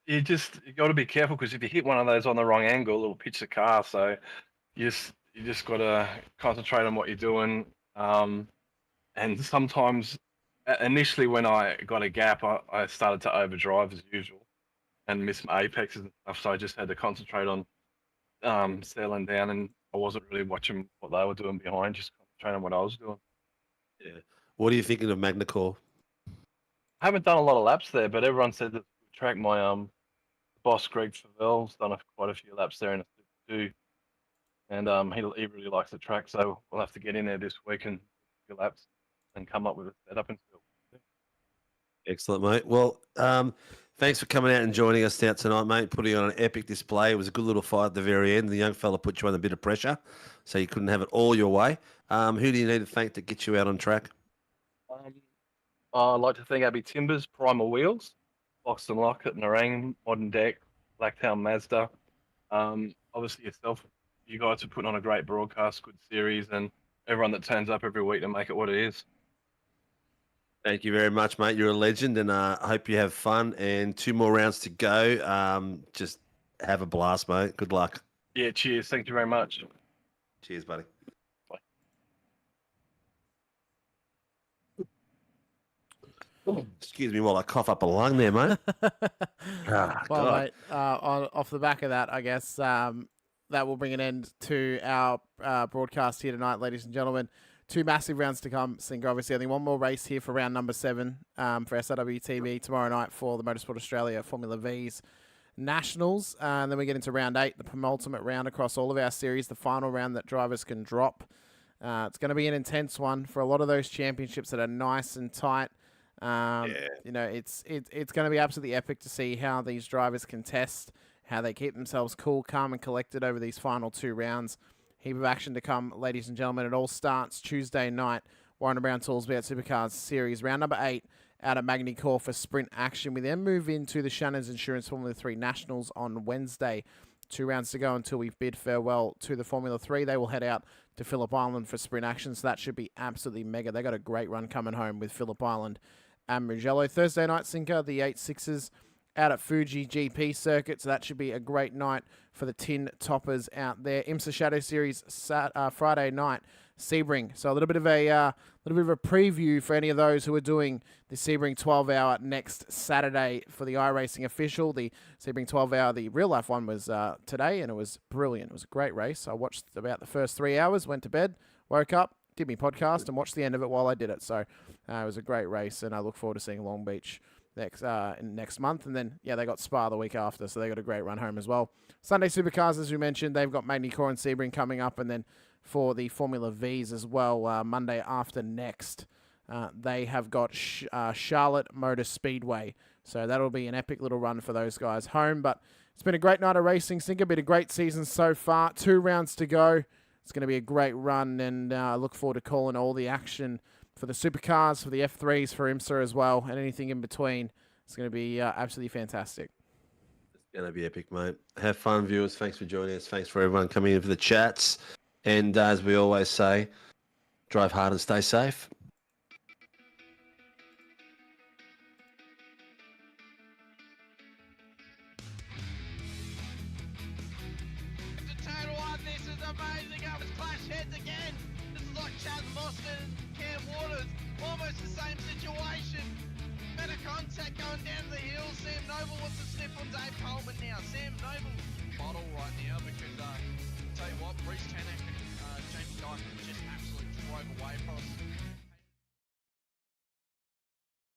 you got to be careful, because if you hit one of those on the wrong angle, it'll pitch the car. So you just got to concentrate on what you're doing. And sometimes, initially when I got a gap, I started to overdrive as usual and miss my apexes and stuff. So I just had to concentrate on settling down, and I wasn't really watching what they were doing behind, just concentrating on what I was doing. Yeah. What are you thinking of Magnacore? I haven't done a lot of laps there, but everyone said that the track, my boss Greg Favel's done quite a few laps there in a Super 2, and he really likes the track, so we'll have to get in there this week and do laps and come up with a setup and stuff. Excellent, mate. Well, thanks for coming out and joining us out tonight, mate. Putting on an epic display. It was a good little fight at the very end. The young fella put you under a bit of pressure, so you couldn't have it all your way. Who do you need to thank to get you out on track? I'd like to thank Abby Timbers, Primal Wheels, Boxton Lockett, Narang, Modern Deck, Blacktown Mazda. Obviously yourself, you guys are putting on a great broadcast, good series, and everyone that turns up every week to make it what it is. Thank you very much, mate. You're a legend, and I hope you have fun. And 2 more rounds to go. Just have a blast, mate. Good luck. Yeah, cheers. Thank you very much. Cheers, buddy. Excuse me while I cough up a lung there, mate. Well, mate, off the back of that, I guess that will bring an end to our broadcast here tonight, ladies and gentlemen. 2 massive rounds to come. Sinker, obviously, only one more race here for round number 7 for SRWtv tomorrow night for the Motorsport Australia Formula V's Nationals. And then we get into round 8, the penultimate round across all of our series, the final round that drivers can drop. It's going to be an intense one for a lot of those championships that are nice and tight. You know, it's going to be absolutely epic to see how these drivers contest, how they keep themselves cool, calm, and collected over these final 2 rounds. Heap of action to come, ladies and gentlemen. It all starts Tuesday night. Warren Brown Toolsby at Supercars Series, round number 8 out at Magny Court for sprint action. We then move into the Shannon's Insurance Formula 3 Nationals on Wednesday. 2 rounds to go until we've bid farewell to the Formula 3. They will head out to Phillip Island for sprint action, so that should be absolutely mega. They got a great run coming home with Phillip Island and Mugello. Thursday night, Sinker, the 8.6s out at Fuji GP Circuit, so that should be a great night for the tin toppers out there. IMSA Shadow Series Friday night, Sebring. So a little bit of a preview for any of those who are doing the Sebring 12-hour next Saturday for the iRacing official. The Sebring 12-hour, the real-life one was today, and it was brilliant. It was a great race. I watched about the first 3 hours, went to bed, woke up, did my podcast, and watched the end of it while I did it. So it was a great race, and I look forward to seeing Long Beach next month. And then, yeah, they got Spa the week after, so they got a great run home as well. Sunday Supercars, as we mentioned, they've got Magny Court and Sebring coming up, and then for the Formula V's as well, Monday after next, they have got Charlotte Motor Speedway. So that'll be an epic little run for those guys home. But it's been a great night of racing, Sinker. Been a great season so far. 2 rounds to go. It's going to be a great run, and I look forward to calling all the action for the Supercars, for the F3s, for IMSA as well, and anything in between. It's going to be absolutely fantastic. It's going to be epic, mate. Have fun, viewers. Thanks for joining us. Thanks for everyone coming in for the chats. And as we always say, drive hard and stay safe. This is amazing. I was clash heads again. This is like Chaz Mostert and Cam Waters. Almost the same situation. Better contact going down the hill. Sam Noble wants to sniff on Dave Coleman now. Sam Noble bottle right now because tell you what, Bruce Tanak and Jamie Dyke just absolutely drove away from us.